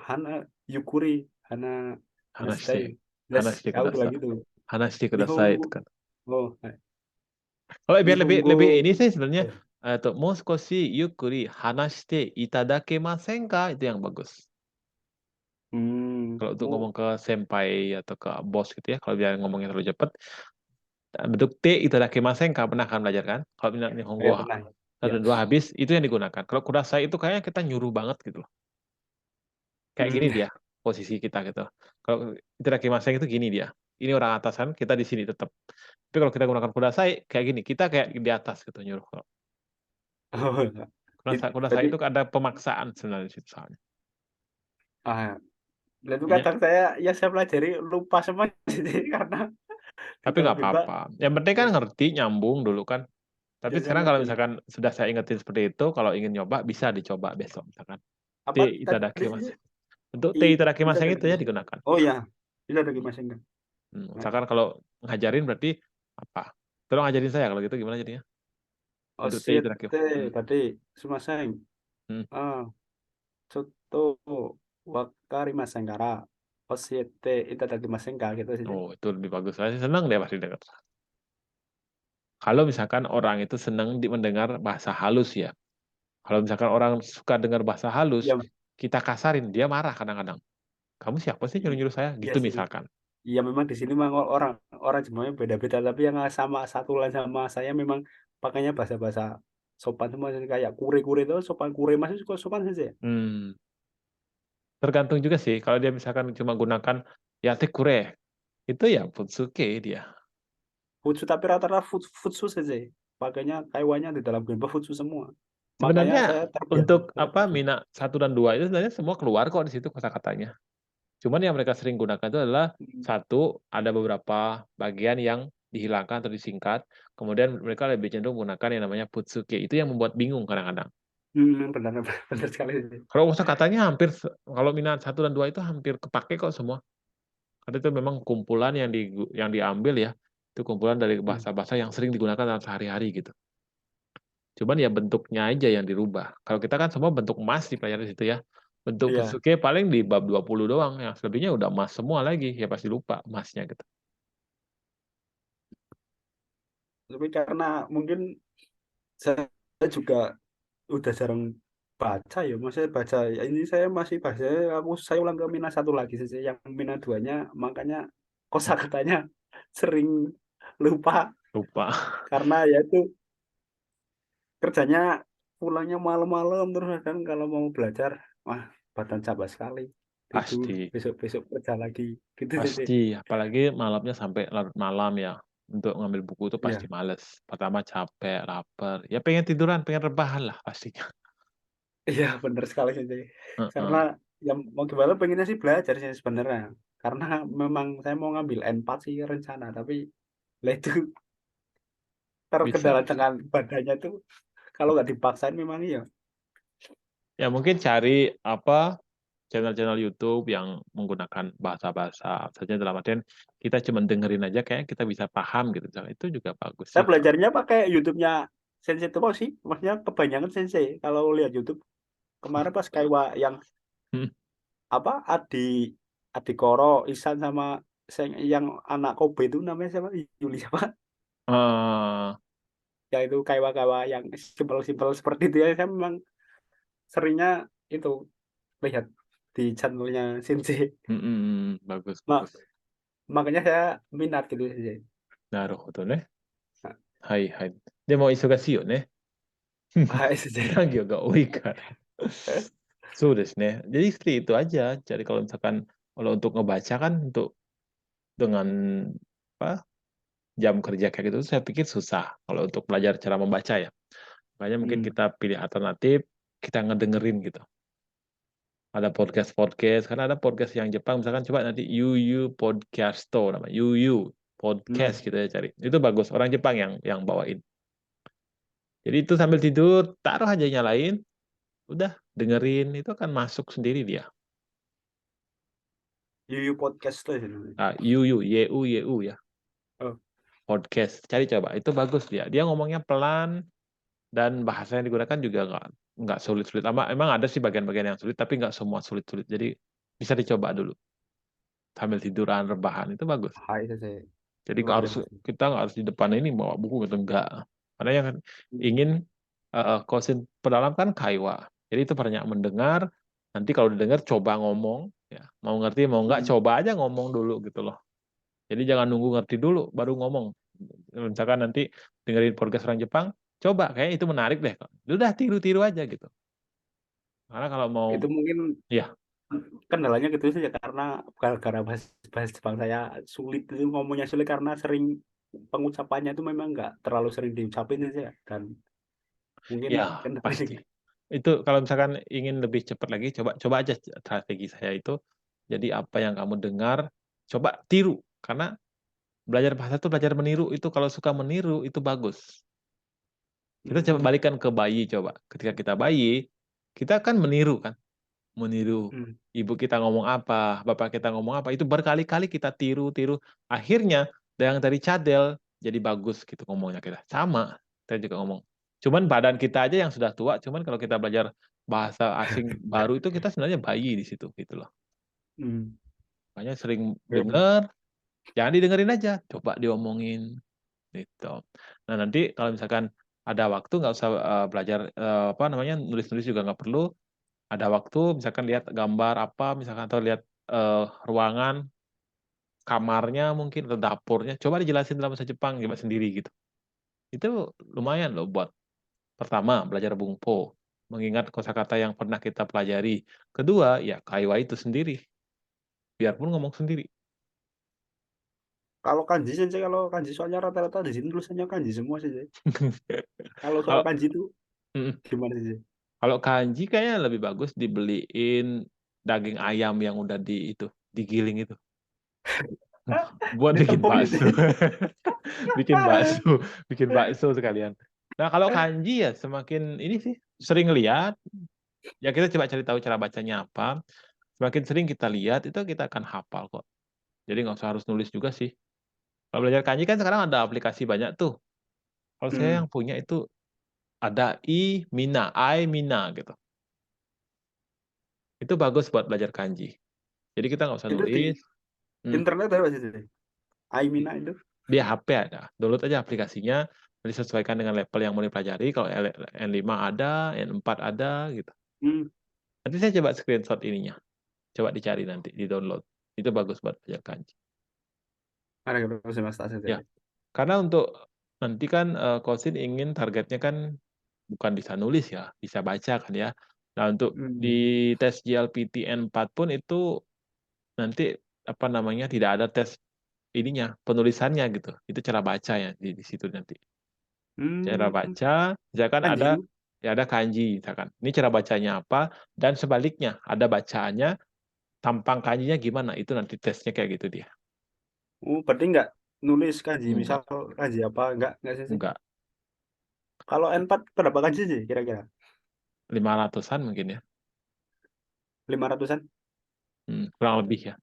Hana Yukuri Hana Hanashite. Nastai Des Hanashite aku kudasai. bilang gitu Hanashite kudasai itu Nihongo kan. oh Kalau biar lebih Nihongo lebih ini sih sebenarnya eh, tuh moskoshi yukuri hanashite itadakemasen ka itu yang bagus. Kalau untuk ngomong oh ke senpai atau ke bos gitu ya, kalau dia ngomongnya terlalu cepat, bentuk T itadakemasen ka pernah kan belajar kan? Kalau minat ya Nihongo pernah satu ya dan dua habis itu yang digunakan. Kalau kudasai itu kayaknya kita nyuruh banget gitu loh. Kayak gini hmm. dia posisi kita gitu. Kalau itadakimasen itu gini dia. Ini orang atasan, kita di sini tetap. Tapi kalau kita gunakan kudasai kayak gini, kita kayak di atas gitu nyuruh. Oh, Kudasai berarti itu ada pemaksaan sebenarnya di situ soalnya. ah itu Jadinya, kadang saya ya saya pelajari lupa semua jadi karena di tapi dalam nggak bimba apa-apa. Yang penting kan ya, ngerti, nyambung dulu kan. Tapi ya saya sekarang kalau ngerti misalkan sudah saya ingetin seperti itu, kalau ingin nyoba bisa dicoba besok misalkan. T apa tadi sih itadakimasen. Untuk T itu itadakimasen ada itu ya digunakan. oh ya itu ada kimasen kan. Misalkan kalau ngajarin berarti apa? Tolong ajarin saya kalau gitu gimana jadinya? Untuk T Osiete itadakimasen. tadi sumasen Hmm. ah coto wakarimasen kara Osiete itadakimasen ka gitu sih. Oh, itu lebih bagus. Saya sih senang dia pasti dengar. Kalau misalkan orang itu senang mendengar bahasa halus ya. Kalau misalkan orang suka dengar bahasa halus, Iya, kita kasarin, dia marah kadang-kadang. Kamu siapa sih nyuruh-nyuruh saya? iya Gitu sih. misalkan. Iya memang di sini memang orang orang Jepangnya beda-beda tapi yang sama satulan sama saya memang pakainya bahasa-bahasa sopan semua kayak kure-kure itu sopan kure masih suka sopan saja. Hmm. Tergantung juga sih, kalau dia misalkan cuma gunakan yatekure, itu ya Futsuke dia. Futsu tapi rata-rata futsu saja. Pakainya kaiwanya di dalam Genpa futsu semua. Makanya Sebenarnya saya terbiasa untuk pakai apa futsu. Mina 1 dan 2 itu sebenarnya semua keluar kok di situ kata-katanya. Cuman yang mereka sering gunakan itu adalah Hmm, satu, ada beberapa bagian yang dihilangkan atau disingkat, kemudian mereka lebih cenderung menggunakan yang namanya Futsuke. Itu yang membuat bingung kadang-kadang. benar benar sekali. Kalau kata-katanya kalau Mina 1 dan 2 itu hampir kepake kok semua. Karena itu memang kumpulan yang diambil ya, itu kumpulan dari Hmm, bahasa-bahasa yang sering digunakan dalam sehari-hari gitu. Cuman ya bentuknya aja yang dirubah. Kalau kita kan semua bentuk emas dipelajari di situ ya. Bentuk iya. Futsuke paling di bab 20 doang, yang selebihnya udah emas semua lagi, ya pasti lupa emasnya gitu. Tapi karena mungkin saya juga udah jarang baca ya. Maksudnya baca ya ini saya masih baca saya ulang ke Mina satu lagi saja. Yang Mina duanya makanya kosakatanya sering lupa Lupa. karena ya itu kerjanya pulangnya malam-malam terus kan kalau mau belajar wah badan capek sekali tidur Pasti. besok-besok kerja lagi gitu saja. Pasti, apalagi malamnya sampai larut malam ya. Untuk ngambil buku itu pasti Iya, males. Pertama capek, lapar. Ya pengen tiduran, pengen rebahan lah pastinya. iya benar sekali saja. Karena Heeh. yang mau gimana pengennya sih belajar sih sebenarnya. Karena memang saya mau ngambil N4 sih rencana, tapi lah itu Bisa, terkendala bisa. dengan badannya tuh kalau nggak dipaksain memang iya. Ya mungkin cari apa channel-channel YouTube yang menggunakan bahasa-bahasa saja dalam artian kita cuma dengerin aja kayak kita bisa paham gitu. Itu juga bagus Saya sih. belajarnya pakai YouTube-nya Sensei Tomo sih. Maksudnya kebanyakan Sensei kalau lihat YouTube. Kemarin pas Kaiwa yang apa Adikoro, Isan sama yang anak Kobe itu namanya siapa? Yuli siapa? Eh, Ya itu Kaiwa-Kaiwa yang simpel-simpel seperti itu ya. Saya memang seringnya itu lihat di channelnya Sensei. bagus, Mak bagus. makanya saya minat gitu saja. なるほどね。はいはい。でも忙しいよね。Ah, Sensei. 作業が多いから。そうですね. Jadi seperti itu aja. Jadi kalau misalkan kalau untuk ngebaca kan untuk dengan apa jam kerja kayak gitu saya pikir susah kalau untuk belajar cara membaca ya. Makanya mungkin Hmm. kita pilih alternatif, kita ngedengerin gitu. Ada podcast-podcast, karena ada podcast yang Jepang, misalkan coba nanti Yuyu Podcasto namanya, Yuyu Hmm. Podcast gitu ya cari. Itu bagus, orang Jepang yang bawain. Jadi itu sambil tidur, taruh aja nyalain, udah dengerin, itu akan masuk sendiri dia. Yuyu Podcast tuh ya namanya. Ah, Yuyu, YU ya, Oh. podcast. Cari coba, itu bagus dia. Dia ngomongnya pelan dan bahasa yang digunakan juga nggak sulit-sulit. Emang ada sih bagian-bagian yang sulit, tapi nggak semua sulit-sulit. Jadi bisa dicoba dulu. Sambil tiduran, rebahan, itu bagus. Ah, itu saya Jadi luar biasa. kita nggak harus di depan ini bawa buku gitu enggak. Karena yang ingin konsen pedalam kan kaiwa. Jadi itu banyak mendengar. Nanti kalau didengar coba ngomong, ya mau ngerti mau enggak Hmm. coba aja ngomong dulu gitu loh. Jadi jangan nunggu ngerti dulu baru ngomong. Misalkan nanti dengerin podcast orang Jepang, coba kayak itu menarik deh. Udah tiru-tiru aja gitu. Karena kalau mau Itu mungkin ya kendalanya gitu saja karena gara-gara bahasa, bahasa Jepang saya sulit itu ngomongnya sulit karena sering pengucapannya itu memang nggak terlalu sering diucapin saja dan mungkin ya kendalanya pasti. gitu. Itu kalau misalkan ingin lebih cepat lagi, coba aja strategi saya itu. Jadi apa yang kamu dengar, coba tiru. Karena belajar bahasa itu belajar meniru. Itu kalau suka meniru, itu bagus. Kita coba Hmm. balikan ke bayi coba. Ketika kita bayi, kita kan meniru kan. Meniru Hmm. ibu kita ngomong apa, bapak kita ngomong apa. Itu berkali-kali kita tiru-tiru. Akhirnya, yang dari cadel, jadi bagus gitu ngomongnya kita. Sama, kita juga ngomong. Cuman badan kita aja yang sudah tua, cuman kalau kita belajar bahasa asing baru itu kita sebenarnya bayi di situ gitu loh. Hmm. Makanya sering Ya, denger, jangan didengerin aja, coba diomongin gitu. Nah nanti kalau misalkan ada waktu nggak usah belajar apa namanya nulis-nulis juga nggak perlu. Ada waktu misalkan lihat gambar apa misalkan atau lihat ruangan kamarnya mungkin atau dapurnya, coba dijelasin dalam bahasa Jepang coba sendiri gitu. Itu lumayan loh buat pertama belajar bungpo. mengingat kosakata yang pernah kita pelajari. Kedua, ya kaiwa itu sendiri. Biarpun ngomong sendiri. Kalau kanji sensei, kalau kanji soalnya rata-rata di sini tulisannya kanji semua sih. Kalau soal Kalau kanji itu mm, gimana sih? kalau kanji kayaknya lebih bagus dibeliin daging ayam yang udah itu digiling itu. Buat bikin Ditepung gitu. bakso. Bikin bakso, bikin bakso sekalian. Nah, kalau kanji ya semakin ini sih sering lihat, ya kita coba cari tahu cara bacanya apa. Semakin sering kita lihat itu kita akan hafal kok. Jadi nggak usah harus nulis juga sih. Kalau belajar kanji kan sekarang ada aplikasi banyak tuh. Kalau saya Hmm. yang punya itu ada I Mina gitu. Itu bagus buat belajar kanji. Jadi kita nggak usah Itu di nulis. Hmm. internet ada nggak sih? Aimina itu. Di HP ada. Download aja aplikasinya, disesuaikan dengan level yang mau dipelajari. Kalau N5 ada, N4 ada, gitu. Hmm. Nanti saya coba screenshot ininya. Coba dicari nanti, di download. Itu bagus buat belajar kanji. Ada nggak sih Mas tak Ya, sensei? karena untuk nanti kan Kosin ingin targetnya kan bukan bisa nulis ya, bisa baca kan ya. Nah, untuk di Hmm. tes GLPT N4 pun itu nanti apa namanya tidak ada tes ininya, penulisannya gitu. Itu cara baca ya di situ nanti. Cara Hmm. baca, misalkan Kanji ada itu. ya ada kanji misalkan. Ini cara bacanya apa dan sebaliknya ada bacaannya, tampang kanjinya gimana? Itu nanti tesnya kayak gitu dia. Oh, berarti nggak nulis kanji, misal Enggak, kanji apa, nggak sih? enggak. Kalau N4 berapa kanji sih kira-kira? 500-an mungkin ya. 500-an? Kurang lebih ya.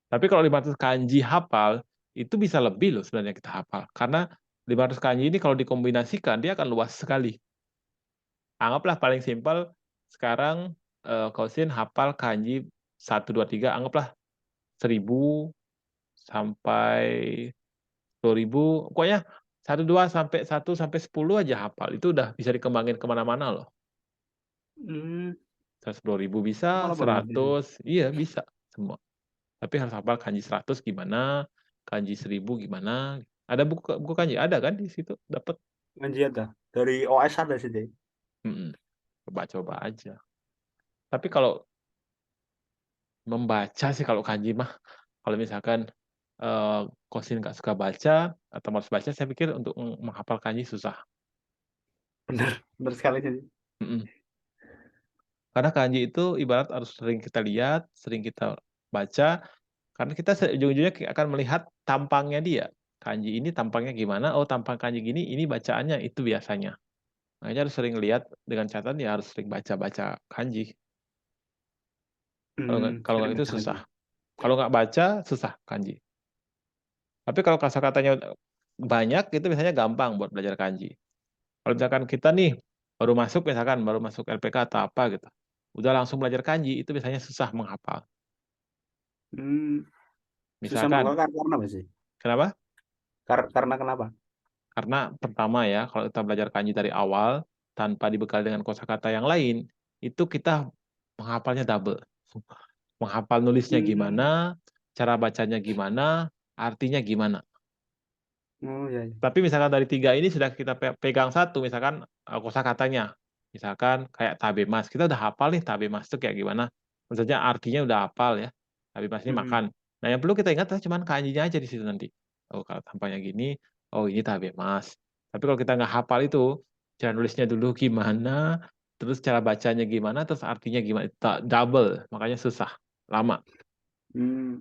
Tapi kalau 500 kanji hafal, itu bisa lebih loh sebenarnya kita hafal. Karena 500 kanji ini kalau dikombinasikan, dia akan luas sekali. Anggaplah paling simpel, sekarang Kosin hafal kanji 1, 2, 3, anggaplah 1000 sampai 10.000, pokoknya 1, 2 sampai 10 aja hafal. Itu udah bisa dikembangin kemana-mana loh. Hmm. 10.000 Oh, bisa, malah baru ngerti sih. 100, iya bisa semua. Tapi harus hafal kanji 100 gimana, kanji 1000 gimana. Ada buku buku kanji, ada kan di situ dapat. Kanji ada. Dari OS ada sih. Mm-mm. Coba-coba aja. Tapi kalau membaca sih kalau kanji mah, kalau misalkan eh, Kosin nggak suka baca atau malas baca, saya pikir untuk menghafal kanji susah. Benar, benar sekali sih. Mm-mm. Karena kanji itu ibarat harus sering kita lihat, sering kita baca, karena kita ujung-ujungnya akan melihat tampangnya dia. Kanji ini tampangnya gimana? Oh, tampang kanji gini, ini bacaannya itu biasanya. Makanya harus sering lihat dengan catatan ya harus sering baca-baca kanji. Kalau nggak Sering itu baca kanji. susah. Kalau nggak baca susah kanji. Tapi kalau kosakatanya banyak itu biasanya gampang buat belajar kanji. Kalau misalkan kita nih baru masuk LPK atau apa gitu, udah langsung belajar kanji itu biasanya susah menghafal. Hmm. Susah Misalkan, menghafal karena apa sih? kenapa? Karena kenapa? Karena pertama ya, kalau kita belajar kanji dari awal tanpa dibekali dengan kosakata yang lain, itu kita menghafalnya double. Menghafal nulisnya Hmm. gimana, cara bacanya gimana, artinya gimana. Oh ya, ya. Tapi misalkan dari tiga ini sudah kita pegang satu, misalkan kosakatanya, misalkan kayak tabemas, kita udah hafal nih tabemas itu kayak gimana. Maksudnya artinya udah hafal ya. Tabemas ini Hmm. makan. Nah yang perlu kita ingat adalah cuman kanjinya aja di situ nanti. Oh kalau tampaknya gini, oh ini tabemas. Tapi kalau kita nggak hafal itu, cara nulisnya dulu gimana, terus cara bacanya gimana, terus artinya gimana, double, makanya susah, lama.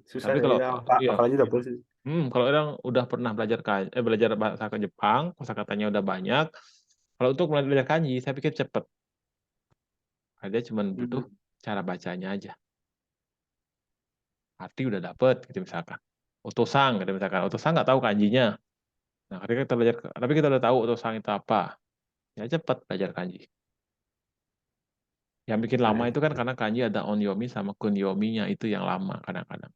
Susah Tapi ya, kalau ya, ya apalagi double sih. Kalau orang udah pernah belajar bahasa ke Jepang, kosakatanya udah banyak. Kalau untuk mulai belajar kanji, saya pikir cepet. Dia cuma butuh Hmm. cara bacanya aja. Arti udah dapet, gitu misalkan. Otosang, gitu misalkan. Otosang nggak tahu kanjinya. Nah, ketika kita belajar, tapi kita udah tahu otosang itu apa. Ya cepet belajar kanji. Yang bikin lama Nah, itu kan karena kanji ada onyomi sama kunyominya itu yang lama kadang-kadang.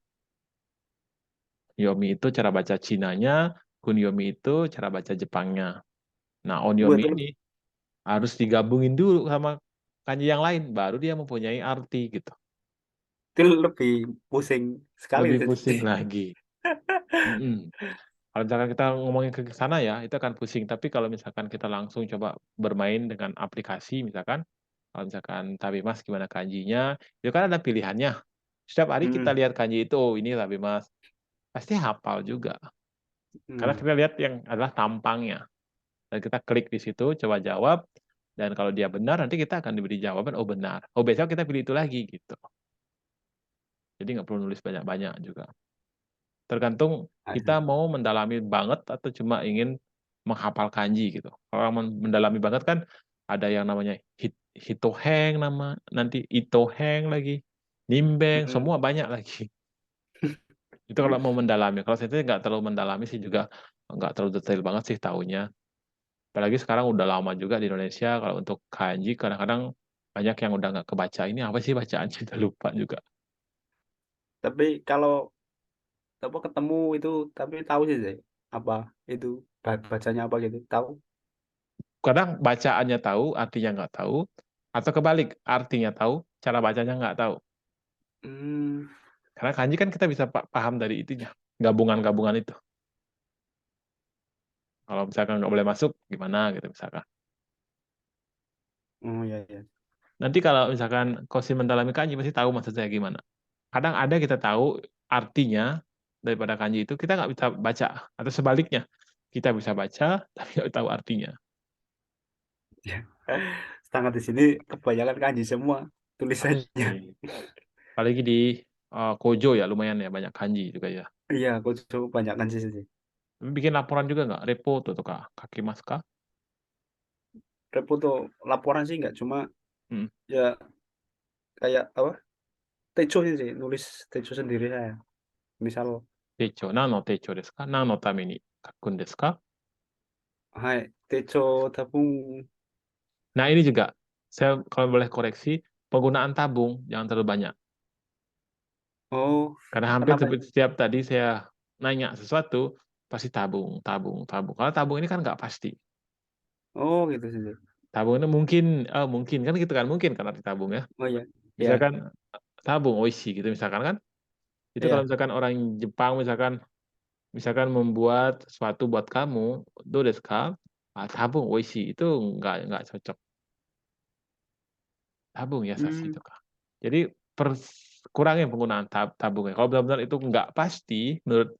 Yomi itu cara baca Cinanya, kunyomi itu cara baca Jepangnya. Nah, gue onyomi itu ini harus digabungin dulu sama kanji yang lain, baru dia mempunyai arti gitu. lebih pusing sekali Lebih sih. pusing lagi. Mm-mm. Kalau misalkan kita ngomongin ke sana ya, itu akan pusing. Tapi kalau misalkan kita langsung coba bermain dengan aplikasi misalkan, kalau misalkan Tabemas gimana kanjinya, itu kan ada pilihannya. Setiap hari kita Hmm, lihat kanji itu, oh ini Tabemas, pasti hafal juga. Karena hmm. kita lihat yang adalah tampangnya. Dan kita klik di situ, coba jawab, dan kalau dia benar, nanti kita akan diberi jawaban, oh benar. Oh besok kita pilih itu lagi, gitu. Jadi nggak perlu nulis banyak-banyak juga. Tergantung Ah, kita mau mendalami banget atau cuma ingin menghafal kanji gitu. Kalau mendalami banget kan ada yang namanya hitoheng nama, nanti itoheng lagi, nimbeng, hmm. semua banyak lagi. Itu kalau mau mendalami. Kalau saya nggak terlalu mendalami sih juga nggak terlalu detail banget sih taunya. Apalagi sekarang udah lama juga di Indonesia kalau untuk kanji kadang-kadang banyak yang udah nggak kebaca. Ini apa sih bacaannya? Udah lupa juga. Tapi kalau apa ketemu itu, tapi tahu sih saya apa itu bacanya apa gitu, tahu. Kadang bacaannya tahu, artinya nggak tahu, atau kebalik, artinya tahu, cara bacanya nggak tahu. Hmm, Karena kanji kan kita bisa paham dari itunya, gabungan-gabungan itu. Kalau misalkan nggak boleh masuk, gimana gitu misalkan. oh ya ya. Nanti kalau misalkan Kosin mendalami kanji, pasti tahu maksud saya gimana. Kadang ada kita tahu artinya daripada kanji itu, kita nggak bisa baca. Atau sebaliknya, kita bisa baca, tapi nggak tahu artinya. Sedangkan di sini kebanyakan kanji semua tulisannya. Pasti. Apalagi di Kojo ya, lumayan ya, banyak kanji juga ya. Iya, aku coba banyak kanji sih. Bikin laporan juga nggak? Repo tuh, Kak. Kaki mas, Kak. Repo tuh laporan sih nggak cuma Hmm. ya kayak apa? Tejo sih, nulis tejo sendiri saya. Misal, 手帳、何の手帳ですか？何のために書くんですか？ hai, tejo tabung. Nah, ini juga, saya kalau boleh koreksi, penggunaan tabung jangan terlalu banyak. Oh, Karena hampir kenapa? setiap tadi saya nanya sesuatu, pasti tabung, tabung, tabung. Kalau tabung ini kan nggak pasti. Oh, gitu sih. Tabung itu mungkin, mungkin kan gitu kan, mungkin kan arti tabung ya. Oh iya, ya, Misalkan tabung, oishi gitu misalkan kan. Itu kalau iya. misalkan orang Jepang misalkan misalkan membuat sesuatu buat kamu, do desu ka? Ah, tabung, oishi itu nggak cocok. Tabung ya sashi Hmm, itu, Kak. Jadi kurangin penggunaan tabungnya. Kalau benar-benar itu nggak pasti, menurut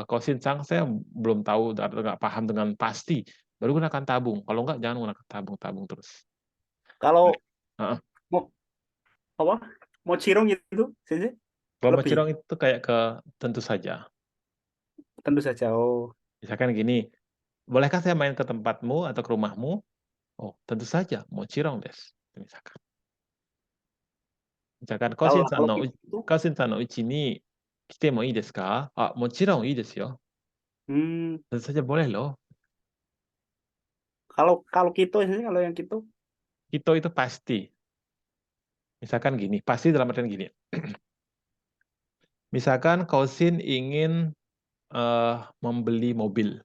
Kosin-san, saya belum tahu atau nggak paham dengan pasti, baru gunakan tabung. Kalau nggak, jangan gunakan tabung-tabung terus. kalau Heeh. mau apa? Mau cirong gitu, sih Kalau lebih mencurang itu kayak ke tentu saja. tentu saja. Oh, Misalkan gini, bolehkah saya main ke tempatmu atau ke rumahmu? Oh, tentu saja, mau cirong des. Misalkan. Misalkan kalau gitu, Kosin-san no uchi ni kite mo ii desu ka? Ah, mochiron ii desu yo. hmm, Tentu saja boleh loh. kalau kalau gitu sih, kalau yang gitu, Itu pasti. Misalkan gini, pasti dalam artian gini. Misalkan Kosin ingin membeli mobil.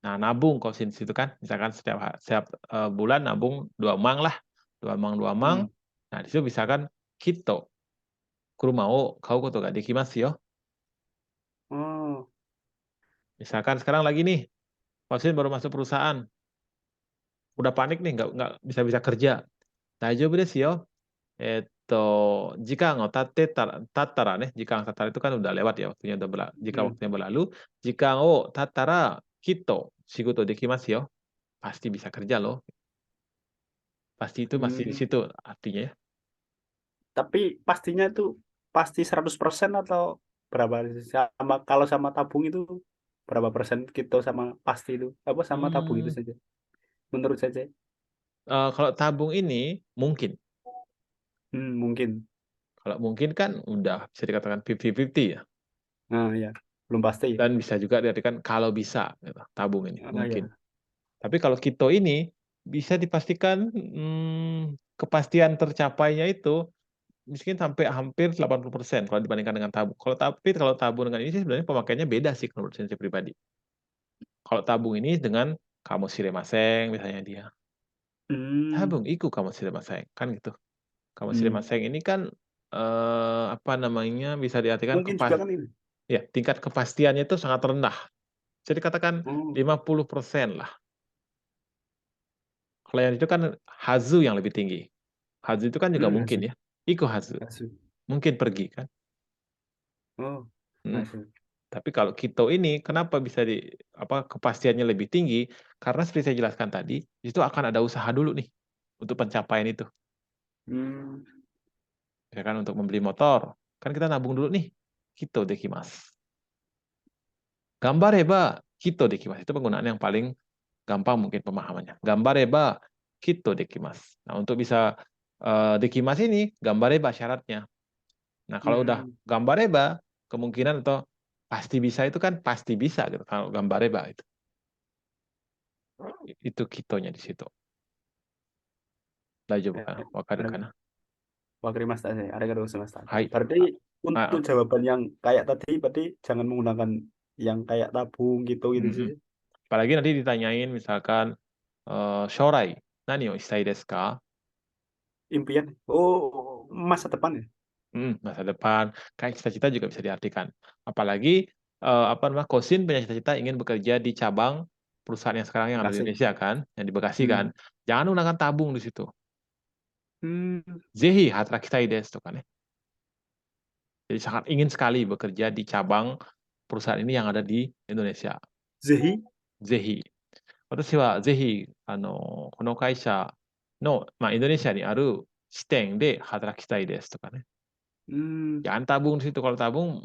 Nah, nabung Kosin di situ kan. Misalkan setiap bulan nabung 2 mang lah. 2 mang. hmm, Nah, di situ misalkan Kito, kuruma o kau koto ga dekimasu yo. oh, Misalkan sekarang lagi nih, Kosin baru masuk perusahaan. Udah panik nih, nggak bisa kerja. Daijoubu desu yo. 時間を経ったらね、時間が経ったら itu kan udah lewat ya waktunya, jika hmm, waktunya berlalu, 時間を経ったら Kito shigoto dekimasu yo. Pasti bisa kerja loh. Pasti itu masih di hmm. situ artinya ya. Tapi pastinya itu pasti 100% atau berapa? Sama kalau sama tabung itu berapa persen gitu sama pasti itu? Apa sama tabung itu Hmm, saja? Menurut saya, kalau tabung ini mungkin. mungkin. Kalau mungkin kan udah bisa dikatakan 50-50 ya. Nah, ya, belum pasti. Dan bisa juga diartikan kalau bisa gitu, tabung ini Ah, mungkin. ya. Tapi kalau Kito ini bisa dipastikan kepastian tercapainya itu mungkin sampai hampir 80% kalau dibandingkan dengan tabung. Kalau tabung dengan ini sih sebenarnya pemakaiannya beda sih menurut saya pribadi. Kalau tabung ini dengan kamu maseng misalnya dia. Hmm, Tabung iku kamu maseng kan gitu. Kamu hmm. maseng ini kan apa namanya bisa diartikan Mungkin juga kan ini. Ya, tingkat kepastiannya itu sangat rendah. Jadi katakan Oh, 50% lah. Kalau yang itu kan hazu yang lebih tinggi. Hazu itu kan juga hasil, mungkin ya. Iko hazu. hasil. Mungkin pergi kan. Oh, Hmm. hasil. Tapi kalau Kito ini kenapa bisa kepastiannya lebih tinggi? Karena seperti saya jelaskan tadi, itu akan ada usaha dulu nih untuk pencapaian itu. Hmm, Ya kan untuk membeli motor. Kan kita nabung dulu nih. Kito dekimasu. Gambareba Kito dekimasu. Itu penggunaan yang paling gampang mungkin pemahamannya. Gambareba Kito dekimasu. Nah, untuk bisa dekimasu ini gambareba syaratnya. Nah, kalau udah hmm. gambareba, kemungkinan atau pasti bisa itu kan pasti bisa gitu. Kalau gambareba itu kitonya di situ. Daijoubu Eh, kana? Wakaru ada kana? wakarimashita sih, ada kado semesta. Hai. Berarti untuk Ah, jawaban yang kayak tadi, berarti jangan menggunakan yang kayak tabung gitu gitu mm-mm. sih. Apalagi nanti ditanyain misalkan shorai, nani o shitai desu ka? Impian. Oh, masa depan ya? Masa depan, kayak cita-cita juga bisa diartikan. Apalagi apa namanya, Kosin punya cita-cita ingin bekerja di cabang perusahaan yang sekarang yang ada di Bekasi. Indonesia kan, yang di Bekasi kan. Hmm. Jangan menggunakan tabung di situ. Hmm. Zehi hatarakitai desu tuh kan ya. Jadi sangat ingin sekali bekerja di cabang perusahaan ini yang ada di Indonesia. Zehi. Zehi. 私はぜひ、この会社の、インドネシアにある支店で働きたいですとかね。Hmm. Jangan tabung di situ. Kalau tabung,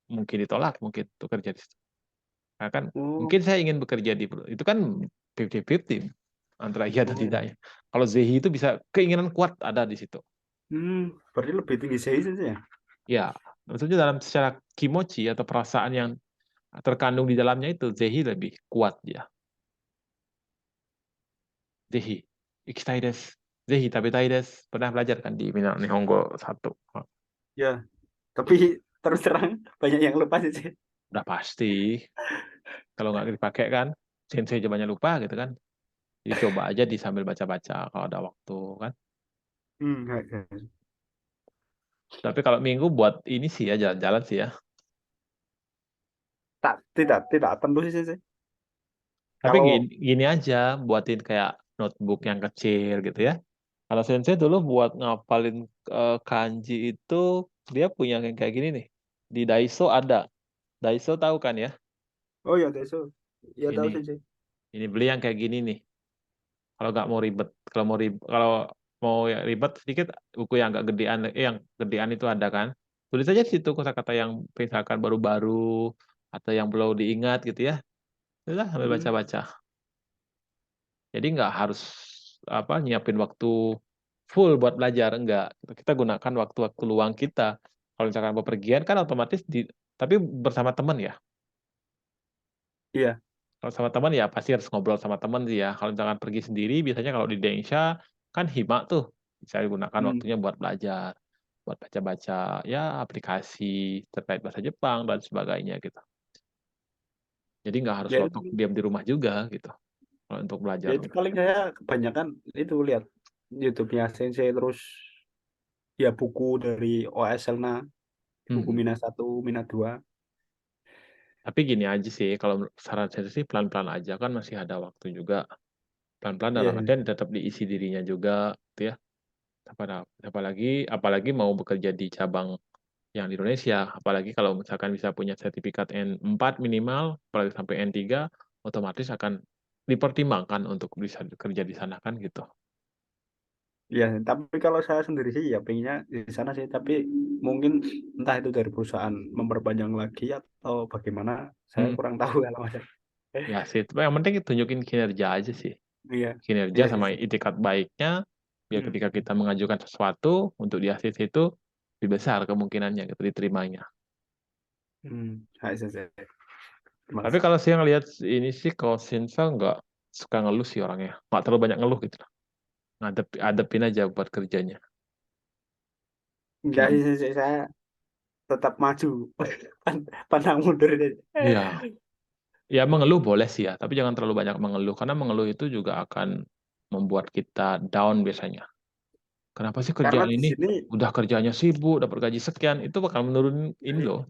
mungkin ditolak, mungkin untuk kerja di situ. Nah, kan, Oh, mungkin saya ingin bekerja di, itu kan 50-50 antara iya dan oh ya. tidaknya. Kalau Zehi itu bisa, keinginan kuat ada di situ. Berarti lebih tinggi Zehi sih ya? Ya, maksudnya dalam secara kimochi atau perasaan yang terkandung di dalamnya itu, Zehi lebih kuat dia. Zehi, ikitai desu. Zehi tabetai desu. Pernah belajar kan di Minang Nihongo 1. Ya, tapi terus terang banyak yang lupa sih. Udah pasti. Kalau nggak dipakai kan, sensei aja banyak lupa gitu kan. Jadi coba aja di sambil baca-baca kalau ada waktu kan. Ya. Tapi kalau minggu buat ini sih ya, jalan-jalan sih ya. Tak, tidak tentu sih. Tapi Kalau, gini aja, buatin kayak notebook yang kecil gitu ya. Kalau sensei dulu buat ngapalin kanji itu, dia punya yang kayak gini nih. Di Daiso ada. Daiso tahu kan ya? oh ya, Deso. Ya tahu Ini, sih. ini beli yang kayak gini nih. Kalau nggak mau ribet, kalau mau ya ribet sedikit, buku yang agak gedean, yang gedean itu ada kan. Tulis aja di situ kata-kata yang misalkan baru-baru atau yang belum diingat gitu ya. Udah sambil Hmm, baca-baca. Jadi nggak harus nyiapin waktu full buat belajar, enggak. Kita gunakan waktu-waktu luang kita. Kalau misalkan bepergian kan otomatis tapi bersama teman ya. iya. Kalau sama teman ya pasti harus ngobrol sama teman sih ya. Kalau misalkan pergi sendiri, biasanya kalau di Dengsia kan hima tuh. Bisa digunakan Hmm. waktunya buat belajar, buat baca-baca ya aplikasi terkait bahasa Jepang dan sebagainya gitu. Jadi nggak harus Ya lotok itu, diam di rumah juga gitu. Kalau untuk ya belajar. itu paling saya kebanyakan itu lihat YouTube-nya Sensei, terus ya buku dari OS Selna, buku Mhm. Mina 1, Mina 2. Tapi gini aja sih, kalau saran saya sih pelan-pelan aja kan masih ada waktu juga. Pelan-pelan Iya, dalam artian tetap diisi dirinya juga, gitu ya. Apalagi apalagi mau bekerja di cabang yang di Indonesia, apalagi kalau misalkan bisa punya sertifikat N4 minimal, apalagi sampai N3, otomatis akan dipertimbangkan untuk bisa kerja di sana kan gitu. iya. Tapi kalau saya sendiri sih ya pengennya di sana sih. Tapi mungkin entah itu dari perusahaan memperpanjang lagi atau bagaimana, saya Hmm, kurang tahu kalau mas. ya sih, tapi yang penting tunjukin kinerja aja sih. Iya, Kinerja iya sama sih. itikat baiknya, biar Hmm. ketika kita mengajukan sesuatu untuk di ACC itu lebih besar kemungkinannya gitu diterimanya. Hai, saya. Terima Tapi kasih. kalau saya ngelihat ini sih, kalau Sinsa nggak suka ngeluh sih orangnya. Nggak terlalu banyak ngeluh gitu. Adepin aja buat kerjanya. Enggak Nggak, sih, saya tetap maju. Pantang mundur deh. iya. Ya mengeluh boleh sih ya, tapi jangan terlalu banyak mengeluh. Karena mengeluh itu juga akan membuat kita down biasanya. Kenapa sih Karena kerjaan di ini sini udah kerjanya sibuk, dapat gaji sekian, itu bakal menurun ini loh.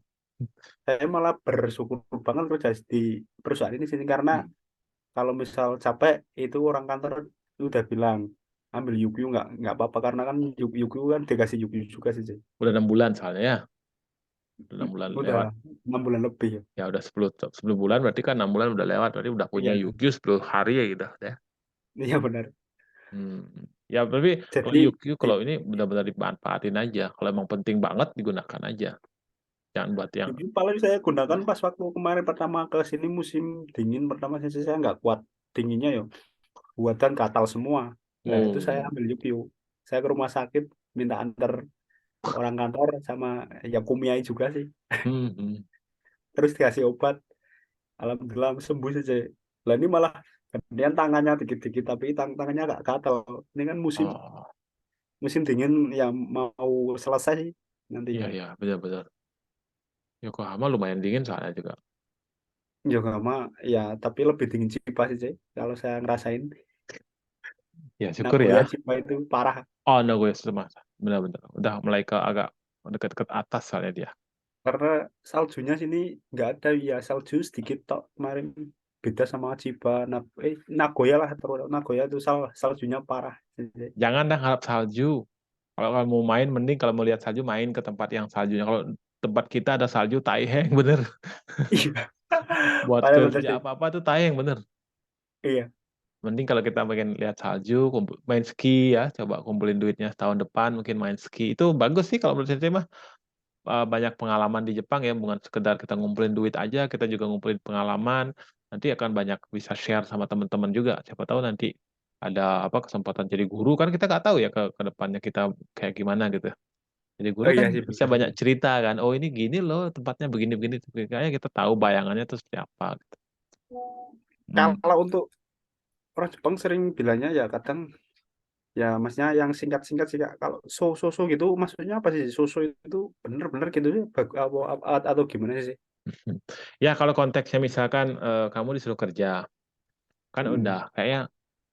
Saya malah bersyukur banget kerja di perusahaan ini sini karena Hmm, kalau misal capek itu orang kantor udah bilang ambil UQ nggak apa-apa karena kan UQ kan dikasih UQ juga sih. Cik. Udah 6 bulan soalnya ya. Udah 6 bulan Udah lewat. 6 bulan lebih ya. Ya udah 10 bulan berarti kan 6 bulan udah lewat. Berarti udah punya Iya, UQ 10 hari ya gitu ya. iya benar. Hmm. Ya tapi kalau Jadi UQ kalau ini benar-benar dimanfaatin aja. Kalau emang penting banget digunakan aja. Jangan buat yang UQ paling saya gunakan pas waktu kemarin pertama ke sini musim dingin pertama sih saya nggak kuat dinginnya ya. Buatan katal semua. Nah itu saya hmm. ambil UQ. Saya ke rumah sakit minta antar orang kantor sama ya kumiai juga sih. Hmm. Hmm. Terus dikasih obat. Alhamdulillah sembuh saja. Lah ini malah kemudian tangannya dikit-dikit tapi tangannya agak gatal. Ini kan musim Oh, musim dingin yang mau selesai sih nanti. iya ya, benar-benar. Yokohama lumayan dingin soalnya juga. Yokohama ya tapi lebih dingin Chiba sih. Kalau saya ngerasain Ya syukur Nagoya ya. Chiba itu parah Oh, Nagoya sama. Benar-benar. Udah mulai ke agak dekat-dekat atas soalnya dia. karena saljunya sini nggak ada ya salju sedikit tok kemarin beda sama Chiba Nagoya lah terus Nagoya itu saljunya parah. Jangan dah harap salju. Kalau kamu mau main, mending kalau mau lihat salju, main ke tempat yang saljunya. Kalau tempat kita ada salju, tai heng, bener. Iya, Buat parah bener kerja sih. apa-apa tuh tai heng, bener. Iya. Mending kalau kita pengen lihat salju, main ski ya, coba kumpulin duitnya tahun depan, mungkin main ski. Itu bagus sih kalau menurut saya mah. Banyak pengalaman di Jepang ya, bukan sekedar kita ngumpulin duit aja, kita juga ngumpulin pengalaman. Nanti akan banyak bisa share sama teman-teman juga. Siapa tahu nanti ada apa kesempatan jadi guru kan kita nggak tahu ya ke depannya kita kayak gimana gitu. Jadi guru Oh kan iya sih bisa bener banyak sih. cerita kan. Oh ini gini loh tempatnya begini-begini. Kayaknya kita tahu bayangannya tuh seperti apa. Gitu. Hmm. Kalau untuk orang Jepang sering bilangnya ya kadang ya maksudnya yang singkat-singkat sih Kak. Kalau so gitu maksudnya apa sih? So itu bener-bener gitu sih atau gimana sih? Ya kalau konteksnya misalkan kamu disuruh kerja, kan Hmm. udah kayaknya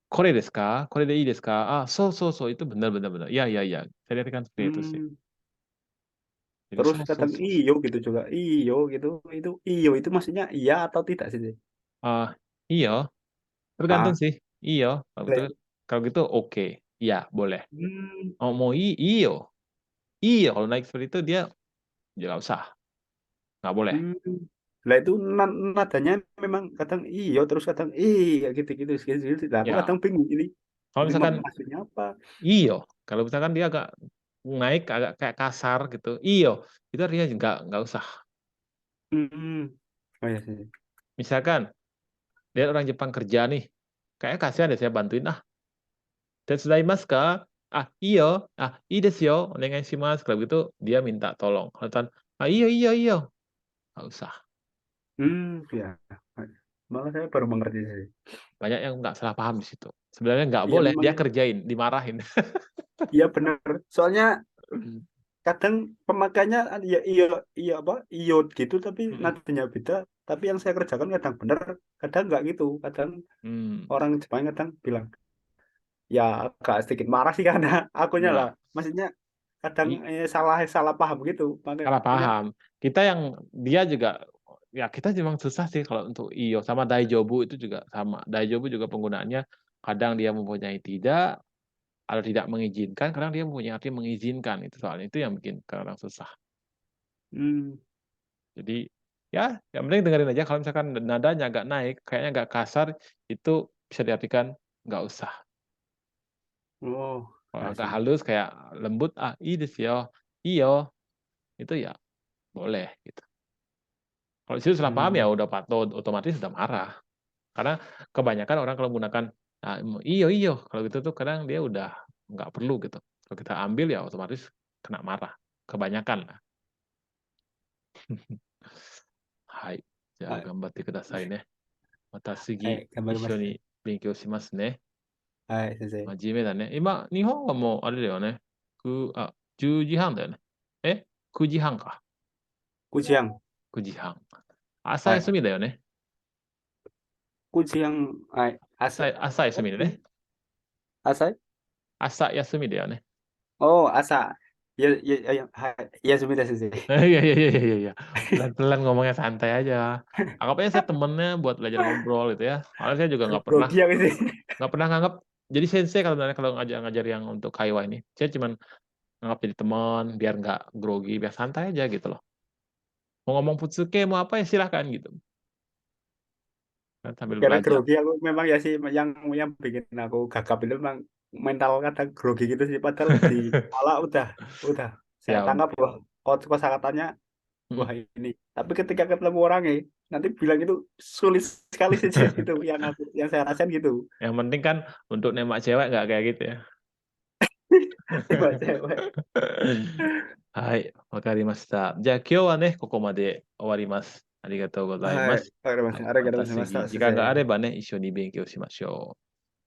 Kore desu ka? Kore de ii desu ka? Ah, so itu benar-benar benar. Ya ya ya. Saya lihat kan seperti itu sih. Hmm. Jadi Terus kadang so. iyo gitu juga. Iyo gitu. Itu iyo itu maksudnya iya atau tidak sih? Ah, iya, tergantung Ah, sih. Iya, kalau lah gitu, itu. kalau gitu oke. Iya, boleh. Hmm. Oh, mau iyo. Iya, kalau naik seperti itu dia ya nggak usah, nggak boleh. Hmm. Lah itu nadanya memang kadang iyo terus kadang iya gitu-gitu. Lah aku Ya, kadang bingung ini. kalau Ini misalkan maksudnya apa? iyo, kalau misalkan dia agak naik agak kayak kasar gitu, iyo, itu artinya nggak usah. Hmm. Oh iya sih. Misalkan lihat orang Jepang kerja nih, kayak kasihan deh saya bantuin ah. Tetsudaimashika ka? Ah, iyo. Ah, ii desu yo. Onegai shimasu. Kalau gitu dia minta tolong. Kalau kan, ah, iyo iyo iyo. Nggak usah. Ya. Malah saya baru mengerti sih. Banyak yang nggak salah paham di situ. Sebenarnya nggak Iya boleh, memang dia kerjain, dimarahin. iya benar. Soalnya kadang pemakainya ya iya iya apa iot gitu tapi nadanya beda. Tapi yang saya kerjakan kadang benar, kadang nggak gitu. Kadang Hmm, orang Jepang kadang bilang ya agak sedikit marah sih karena akunya lah. ya, Maksudnya kadang i- salah salah paham gitu. salah Makanya paham. Dia juga, ya kita memang susah sih kalau untuk iyo. Sama daijobu itu juga sama. Daijobu juga penggunaannya, kadang dia mempunyai tidak, atau tidak mengizinkan, kadang dia mempunyai arti mengizinkan. Itu soalnya itu yang bikin kadang susah. hmm, Jadi ya yang penting dengerin aja kalau misalkan nadanya agak naik, kayaknya agak kasar, itu bisa diartikan nggak usah. oh Kalau agak asik. halus kayak lembut, ah ini sih yo, iyo, itu ya boleh gitu. Kalau itu salah paham ya Hmm. udah patut otomatis udah marah. Karena kebanyakan orang kalau menggunakan ah, iyo iyo, kalau gitu tuh kadang dia udah nggak perlu gitu. Kalau kita ambil ya otomatis kena marah. Kebanyakan lah. Hai. じゃあ Ah, 頑張ってくださいね。また次頑張ります。一緒に勉強しますね。はい、先生。真面目だね。今、日本はもうあれだよね。10時半だよね。9時半か。Kucing. 9時半。朝はい。休みだよね。Kucing. Hai.朝休みだね。Asai? 朝休みだよね。Oh, asa. Ya ya ya ya sumides sih. Iya iya iya iya iya. Pelan-pelan ngomongnya santai aja. Anggapnya saya temennya buat belajar ngobrol gitu ya. Soalnya saya juga Grogi aku sih. nggak pernah nganggap jadi sensei kalau sebenarnya kalau ngajar-ngajar yang untuk Kaiwa ini. Saya cuman nganggap jadi teman, biar nggak grogi, biar santai aja gitu loh. Mau ngomong Futsuke, mau apa ya silahkan gitu. Kan sambil Karena belajar. grogi aku memang ya sih yang bikin aku gagap itu memang mental kadang grogi gitu sih. Padahal di kepala udah saya Ya, tangkap loh kosakatanya. mhm. Wah ini. Tapi ketika ketemu orangnya nanti bilang itu sulit sekali sih itu yang saya rasain gitu. Yang penting kan untuk nembak cewek nggak kayak gitu ya. まあ、じゃあ、はい、わかりました。じゃあ今日はね、ここまで終わります。ありがとうございはい、ます。わかりました。はい、ありがまたとうございました、次、時間があ先生。ればね、一緒に勉強しましょ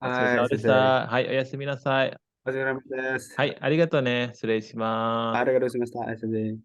う。お疲れはい、様で先生。した。はい、おやすみなさい。お疲れ様です。はい、ありがとうね。失礼します。ありがとうございました、先生。